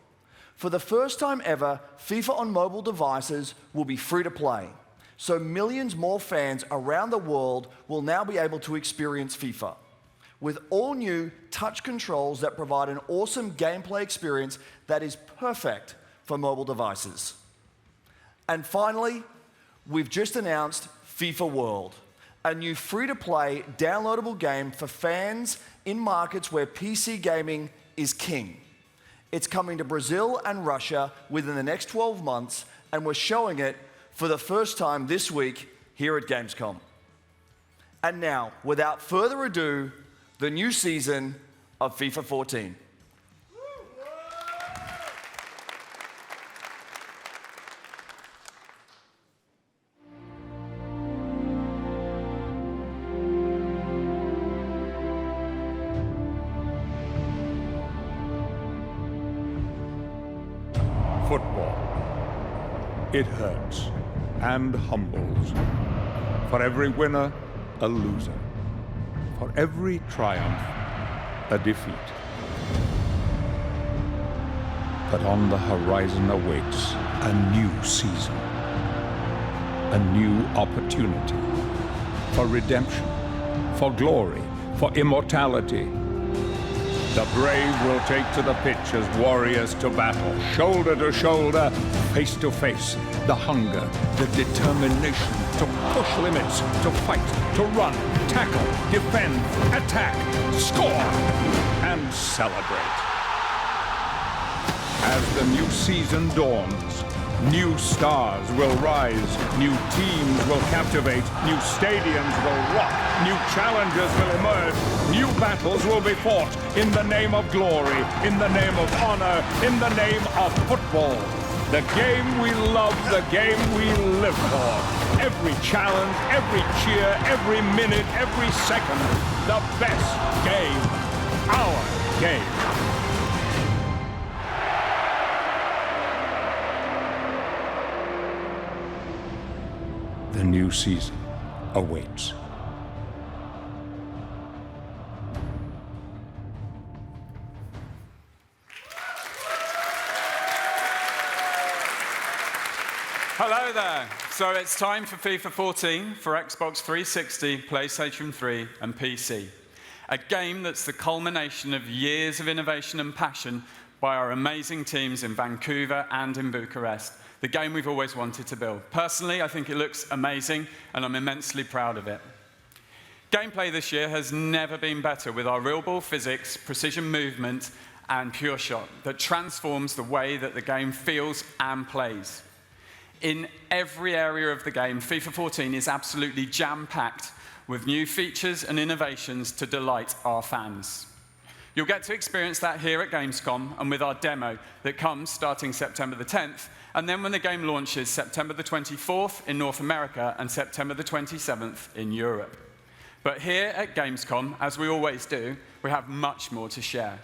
For the first time ever, FIFA on mobile devices will be free to play. So millions more fans around the world will now be able to experience FIFA with all new touch controls that provide an awesome gameplay experience that is perfect for mobile devices. And finally, we've just announced FIFA World, a new free-to-play downloadable game for fans in markets where PC gaming is king. It's coming to Brazil and Russia within the next 12 months, and we're showing it for the first time this week here at Gamescom. And now, without further ado, the new season of FIFA 14. Football. It hurts and humbles. For every winner, a loser. For every triumph, a defeat. But on the horizon awaits a new season. A new opportunity. For redemption. For glory. For immortality. The brave will take to the pitch as warriors to battle, shoulder to shoulder, face to face. The hunger, the determination to push limits, to fight, to run, tackle, defend, attack, score, and celebrate. As the new season dawns, new stars will rise, new teams will captivate, new stadiums will rock, new challenges will emerge, new battles will be fought in the name of glory, in the name of honor, in the name of football. The game we love, the game we live for. Every challenge, every cheer, every minute, every second. The best game. Our game. The new season awaits. Hello there. So it's time for FIFA 14 for Xbox 360, PlayStation 3 and PC. A game that's the culmination of years of innovation and passion by our amazing teams in Vancouver and in Bucharest, the game we've always wanted to build. Personally, I think it looks amazing, and I'm immensely proud of it. Gameplay this year has never been better with our real ball physics, precision movement, and pure shot that transforms the way that the game feels and plays. In every area of the game, FIFA 14 is absolutely jam-packed with new features and innovations to delight our fans. You'll get to experience that here at Gamescom and with our demo that comes starting September the 10th, and then when the game launches September the 24th in North America and September the 27th in Europe. But here at Gamescom, as we always do, we have much more to share.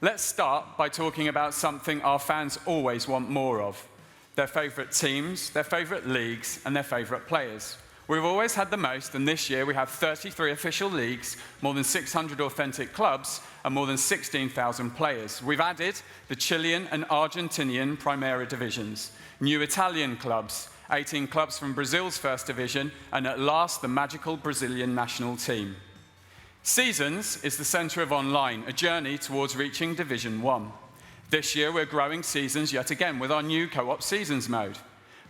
Let's start by talking about something our fans always want more of: their favorite teams, their favorite leagues, and their favorite players. We've always had the most, and this year we have 33 official leagues, more than 600 authentic clubs, and more than 16,000 players. We've added the Chilean and Argentinian Primera divisions, new Italian clubs, 18 clubs from Brazil's first division, and at last the magical Brazilian national team. Seasons is the center of online, a journey towards reaching Division 1. This year we're growing Seasons yet again with our new co-op Seasons mode.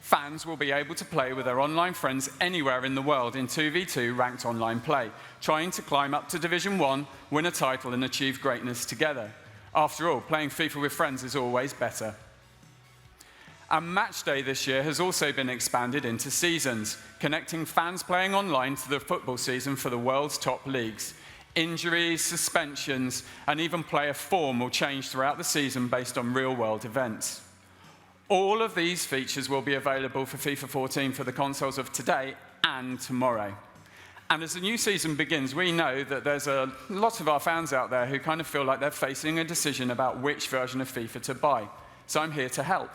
Fans will be able to play with their online friends anywhere in the world in 2v2 ranked online play, trying to climb up to Division 1, win a title and achieve greatness together. After all, playing FIFA with friends is always better. And Match Day this year has also been expanded into Seasons, connecting fans playing online to the football season for the world's top leagues. Injuries, suspensions, and even player form will change throughout the season based on real-world events. All of these features will be available for FIFA 14 for the consoles of today and tomorrow. And as the new season begins, we know that there's a lot of our fans out there who kind of feel like they're facing a decision about which version of FIFA to buy. So I'm here to help.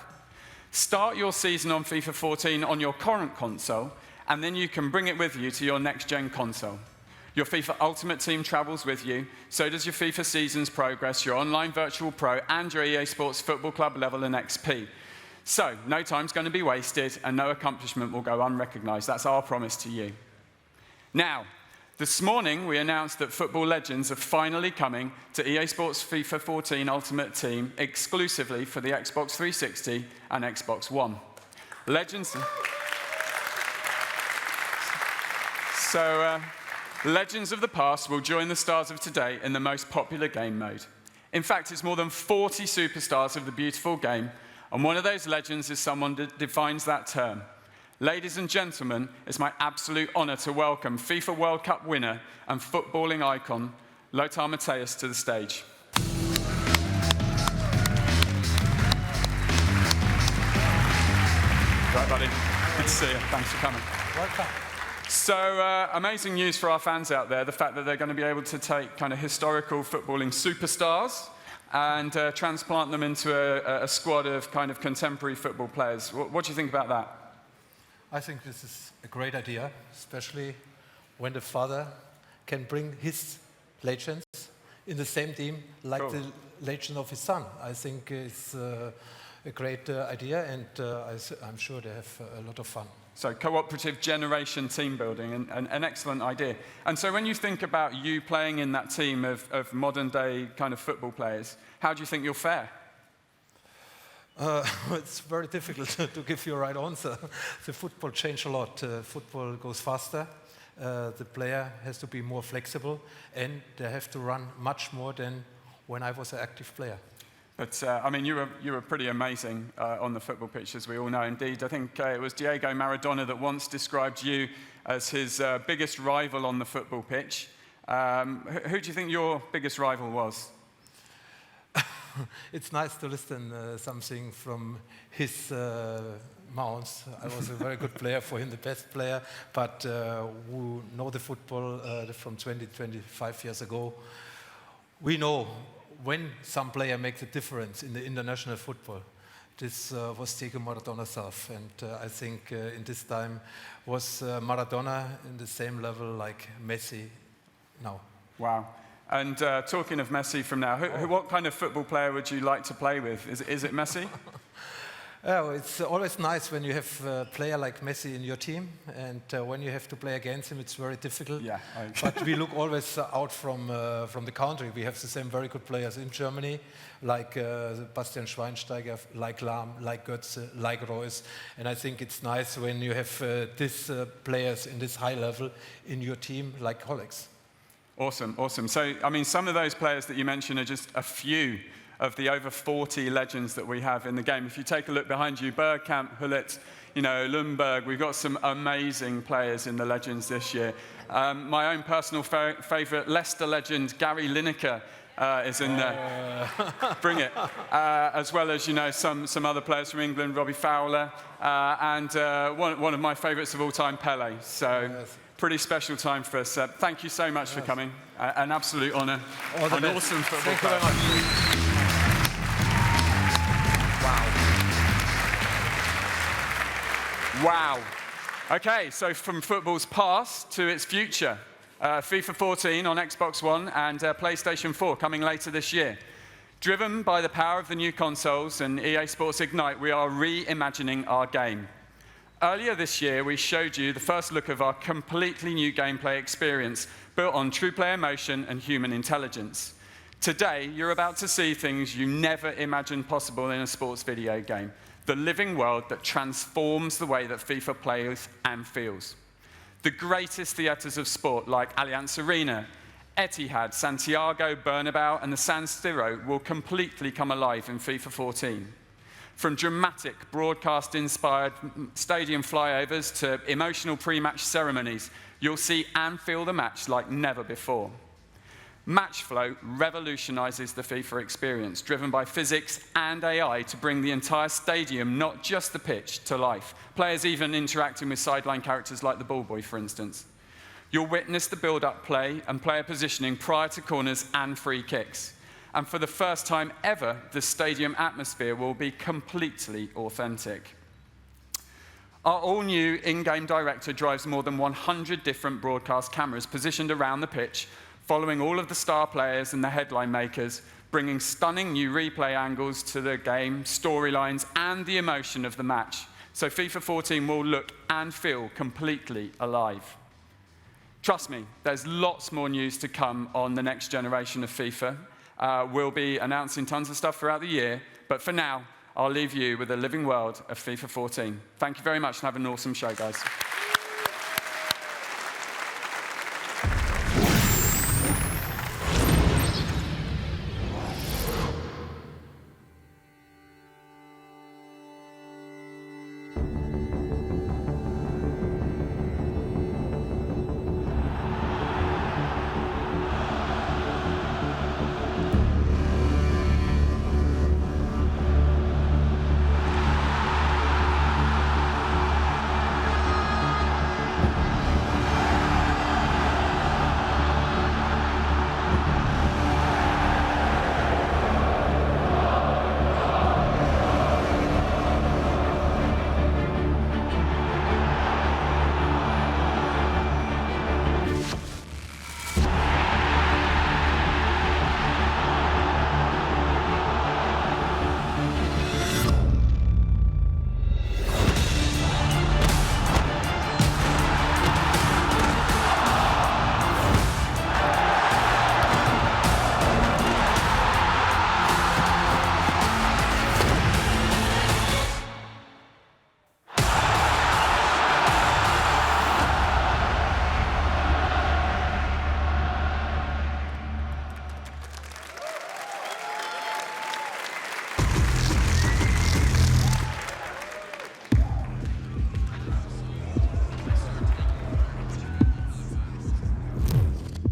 Start your season on FIFA 14 on your current console, and then you can bring it with you to your next-gen console. Your FIFA Ultimate Team travels with you, so does your FIFA Seasons Progress, your Online Virtual Pro, and your EA Sports Football Club level and XP. So, no time's going to be wasted, and no accomplishment will go unrecognized. That's our promise to you. Now, this morning we announced that Football Legends are finally coming to EA Sports FIFA 14 Ultimate Team exclusively for the Xbox 360 and Xbox One. Legends of the past will join the stars of today in the most popular game mode. In fact, it's more than 40 superstars of the beautiful game, and one of those legends is someone that defines that term. Ladies and gentlemen, it's my absolute honor to welcome FIFA World Cup winner and footballing icon, Lothar Matthäus, to the stage. Right, buddy. Good to see you. Thanks for coming. Welcome. So, amazing news for our fans out there, the fact that they're going to be able to take kind of historical footballing superstars and transplant them into a squad of kind of contemporary football players. What do you think about that? I think this is a great idea, especially when the father can bring his legends in the same team like the legend of his son. I think it's a great idea, and I'm sure they have a lot of fun. So cooperative generation team building, an excellent idea. And so when you think about you playing in that team of modern day kind of football players, how do you think you'll fare? It's very difficult to give you a right answer. The football changed a lot. Football goes faster. The player has to be more flexible, and they have to run much more than when I was an active player. But, I mean, you were pretty amazing on the football pitch, as we all know. Indeed, I think it was Diego Maradona that once described you as his biggest rival on the football pitch. Who do you think your biggest rival was? It's nice to listen something from his mouth. I was a very good player for him, the best player. But who know the football from 20, 25 years ago, we know when some player makes a difference in the international football. This was Diego Maradona himself, and I think in this time was Maradona in the same level like Messi now. Wow. And talking of Messi from now, what kind of football player would you like to play with? Is it Messi? Oh, it's always nice when you have a player like Messi in your team, and when you have to play against him, it's very difficult. Yeah. But we look always out from the country. We have the same very good players in Germany, like Bastian Schweinsteiger, like Lahm, like Götze, like Reus. And I think it's nice when you have these players in this high level in your team, like colleagues. Awesome, awesome. So, I mean, some of those players that you mentioned are just a few of the over 40 legends that we have in the game. If you take a look behind you, Bergkamp, Hullet, Lundberg, we've got some amazing players in the legends this year. My own personal favourite, Leicester legend, Gary Lineker, is in there. Bring it. As well as, some other players from England, Robbie Fowler, and one of my favourites of all time, Pele. So, pretty special time for us. Thank you so much for coming. An absolute honour. An awesome football Thank you very much. Wow. Okay, so from football's past to its future. FIFA 14 on Xbox One and PlayStation 4 coming later this year. Driven by the power of the new consoles and EA Sports Ignite, we are reimagining our game. Earlier this year, we showed you the first look of our completely new gameplay experience, built on true player emotion and human intelligence. Today, you're about to see things you never imagined possible in a sports video game. The living world that transforms the way that FIFA plays and feels. The greatest theatres of sport like Allianz Arena, Etihad, Santiago, Bernabeu, and the San Siro will completely come alive in FIFA 14. From dramatic, broadcast-inspired stadium flyovers to emotional pre-match ceremonies, you'll see and feel the match like never before. Matchflow revolutionizes the FIFA experience, driven by physics and AI to bring the entire stadium, not just the pitch, to life. Players even interacting with sideline characters like the ball boy, for instance. You'll witness the build-up play and player positioning prior to corners and free kicks. And for the first time ever, the stadium atmosphere will be completely authentic. Our all-new in-game director drives more than 100 different broadcast cameras positioned around the pitch, following all of the star players and the headline makers, bringing stunning new replay angles to the game, storylines, and the emotion of the match. So FIFA 14 will look and feel completely alive. Trust me, there's lots more news to come on the next generation of FIFA. We'll be announcing tons of stuff throughout the year, but for now, I'll leave you with the living world of FIFA 14. Thank you very much and have an awesome show, guys.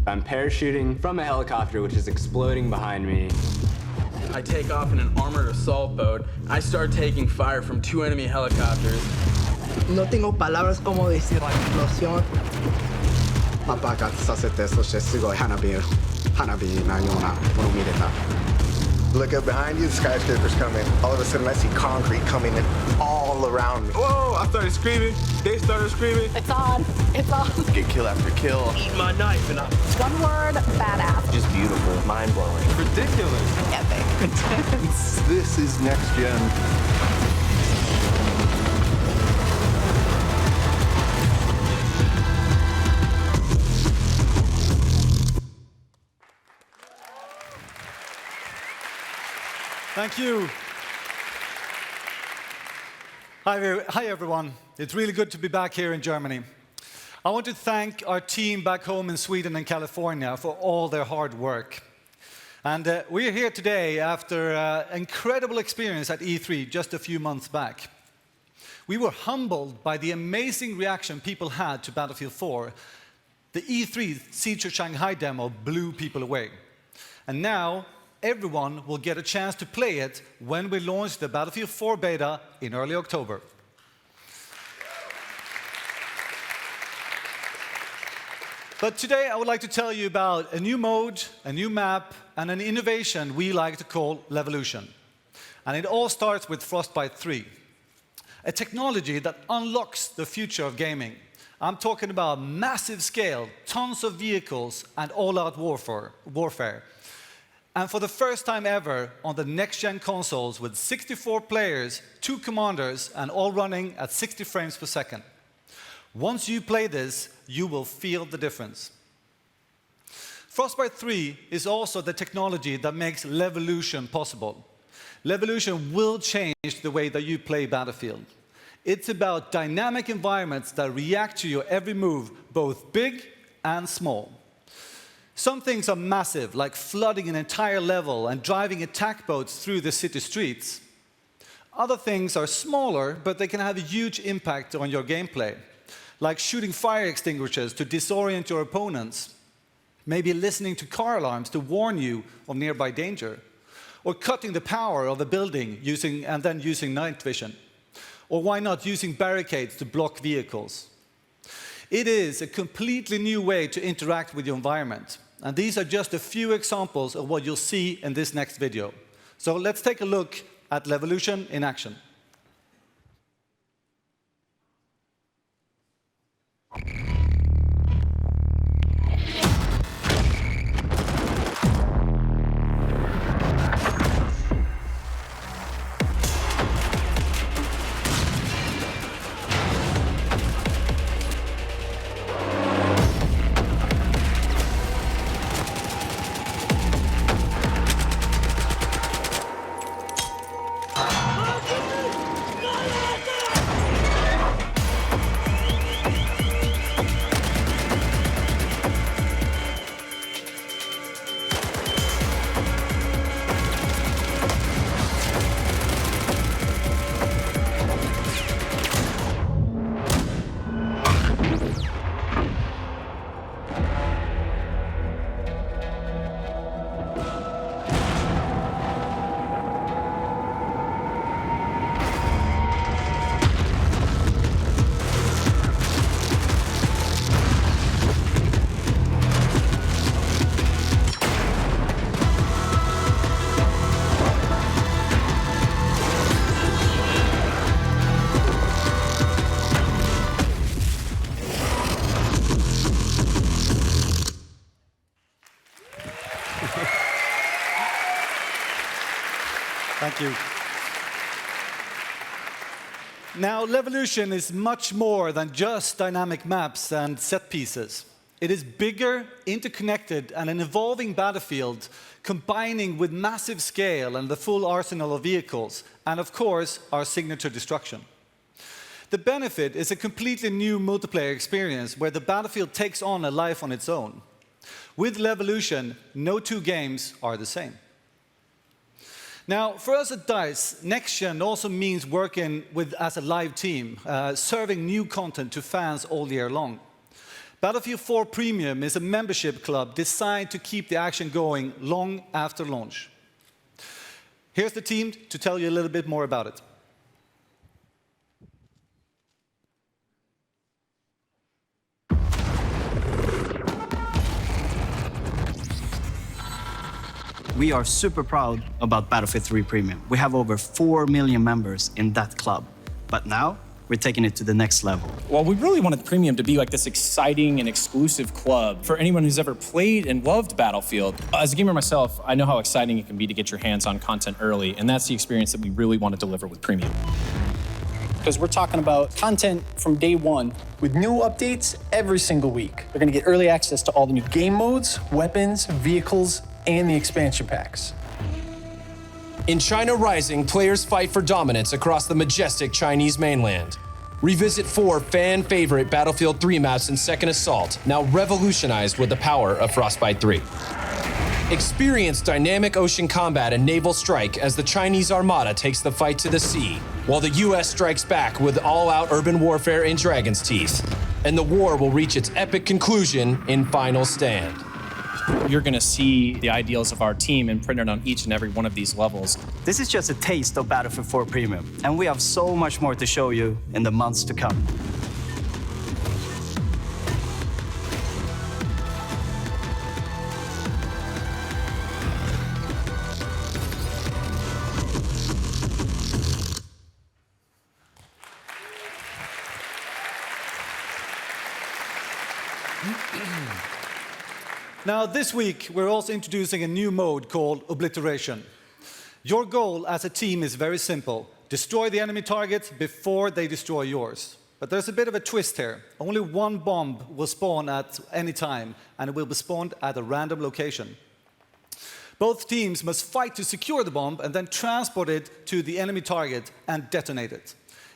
I'm parachuting from a helicopter which is exploding behind me. I take off in an armored assault boat. I start taking fire from 2 enemy helicopters. No tengo palabras como decir la explosión. 爆発させて、そしてすごい花火なようなものを見れた。Look up behind you, the skyscraper's coming. All of a sudden, I see concrete coming in all around me. Whoa, I started screaming. They started screaming. It's on. It's on. Get kill after kill. Eat my knife and I... One word, badass. Just beautiful, mind-blowing. Ridiculous. Epic. Intense. This is next gen. Thank you. Hi, everyone. It's really good to be back here in Germany. I want to thank our team back home in Sweden and California for all their hard work. And we're here today after an incredible experience at E3 just a few months back. We were humbled by the amazing reaction people had to Battlefield 4. The E3 Siege of Shanghai demo blew people away. And now, everyone will get a chance to play it when we launch the Battlefield 4 beta in early October. But today I would like to tell you about a new mode, a new map, and an innovation we like to call Levolution. And it all starts with Frostbite 3, a technology that unlocks the future of gaming. I'm talking about massive scale, tons of vehicles, and all-out warfare. And for the first time ever on the next-gen consoles with 64 players, 2 commanders, and all running at 60 frames per second. Once you play this, you will feel the difference. Frostbite 3 is also the technology that makes Levolution possible. Levolution will change the way that you play Battlefield. It's about dynamic environments that react to your every move, both big and small. Some things are massive, like flooding an entire level and driving attack boats through the city streets. Other things are smaller, but they can have a huge impact on your gameplay, like shooting fire extinguishers to disorient your opponents, maybe listening to car alarms to warn you of nearby danger, or cutting the power of a building and then using night vision, or why not using barricades to block vehicles. It is a completely new way to interact with your environment, and these are just a few examples of what you'll see in this next video. So let's take a look at Levolution in action. Thank you. Now, Levolution is much more than just dynamic maps and set pieces. It is bigger, interconnected, and an evolving battlefield combining with massive scale and the full arsenal of vehicles, and of course, our signature destruction. The benefit is a completely new multiplayer experience where the battlefield takes on a life on its own. With Levolution, no two games are the same. Now, for us at DICE, Next Gen also means working as a live team, serving new content to fans all year long. Battlefield 4 Premium is a membership club designed to keep the action going long after launch. Here's the team to tell you a little bit more about it. We are super proud about Battlefield 3 Premium. We have over 4 million members in that club. But now, we're taking it to the next level. Well, we really wanted Premium to be like this exciting and exclusive club for anyone who's ever played and loved Battlefield. As a gamer myself, I know how exciting it can be to get your hands on content early, and that's the experience that we really want to deliver with Premium. Because we're talking about content from day one. With new updates every single week. They're going to get early access to all the new game modes, weapons, vehicles, and the expansion packs. In China Rising, players fight for dominance across the majestic Chinese mainland. Revisit 4 fan-favorite Battlefield 3 maps in Second Assault, now revolutionized with the power of Frostbite 3. Experience dynamic ocean combat and naval strike as the Chinese Armada takes the fight to the sea, while the US strikes back with all-out urban warfare in Dragon's Teeth. And the war will reach its epic conclusion in Final Stand. You're going to see the ideals of our team imprinted on each and every one of these levels. This is just a taste of Battlefield 4 Premium, and we have so much more to show you in the months to come. Now, this week, we're also introducing a new mode called Obliteration. Your goal as a team is very simple. Destroy the enemy targets before they destroy yours. But there's a bit of a twist here. Only one bomb will spawn at any time, and it will be spawned at a random location. Both teams must fight to secure the bomb and then transport it to the enemy target and detonate it.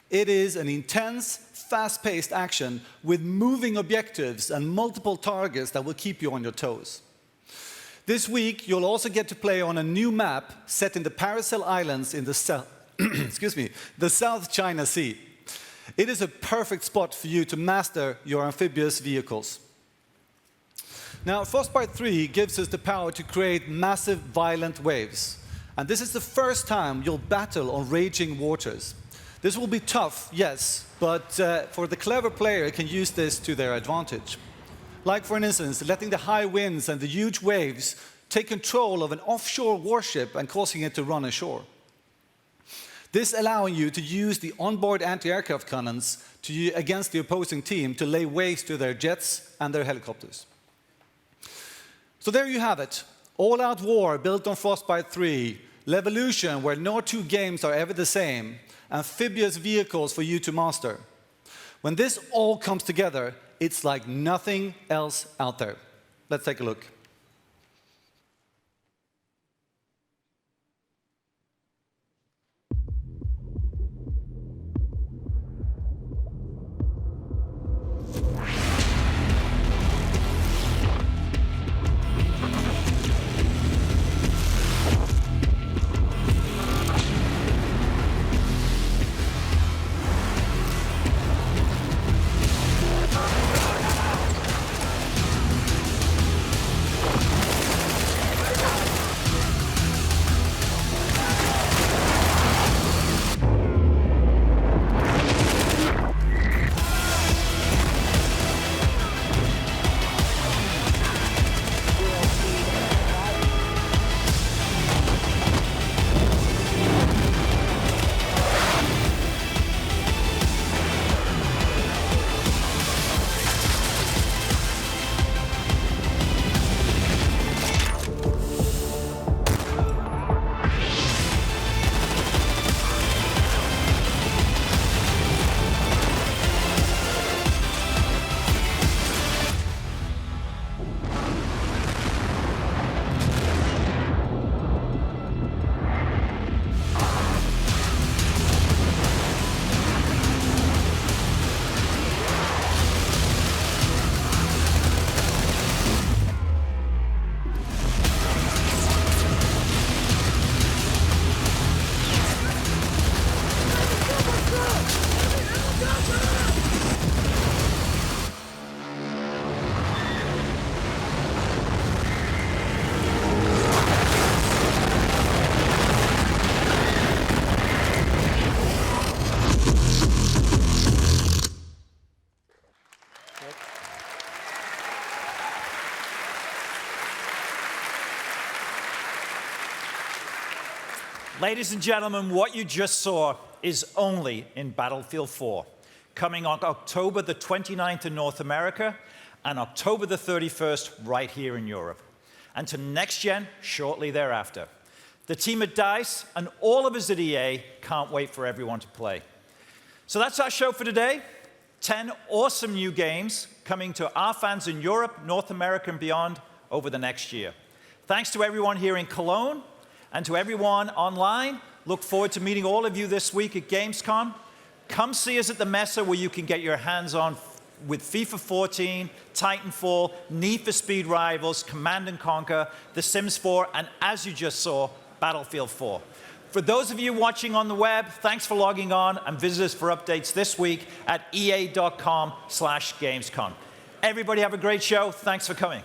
It is an intense, fast-paced action with moving objectives and multiple targets that will keep you on your toes. This week, you'll also get to play on a new map set in the Paracel Islands in the the South China Sea. It is a perfect spot for you to master your amphibious vehicles. Now, Frostbite 3 gives us the power to create massive, violent waves. And this is the first time you'll battle on raging waters. This will be tough, yes, but for the clever player, it can use this to their advantage. Like, for instance, letting the high winds and the huge waves take control of an offshore warship and causing it to run ashore. This allowing you to use the onboard anti-aircraft cannons against the opposing team to lay waste to their jets and their helicopters. So there you have it. All-out war built on Frostbite 3, Levolution, where no two games are ever the same, amphibious vehicles for you to master. When this all comes together, it's like nothing else out there. Let's take a look. Ladies and gentlemen, what you just saw is only in Battlefield 4, coming on October the 29th in North America and October the 31st right here in Europe, and to Next Gen shortly thereafter. The team at DICE and all of us at EA can't wait for everyone to play. So that's our show for today. 10 awesome new games coming to our fans in Europe, North America, and beyond over the next year. Thanks to everyone here in Cologne, And to everyone online, look forward to meeting all of you this week at Gamescom. Come see us at the Messe where you can get your hands on with FIFA 14, Titanfall, Need for Speed Rivals, Command & Conquer, The Sims 4, and as you just saw, Battlefield 4. For those of you watching on the web, thanks for logging on and visit us for updates this week at ea.com/Gamescom. Everybody have a great show. Thanks for coming.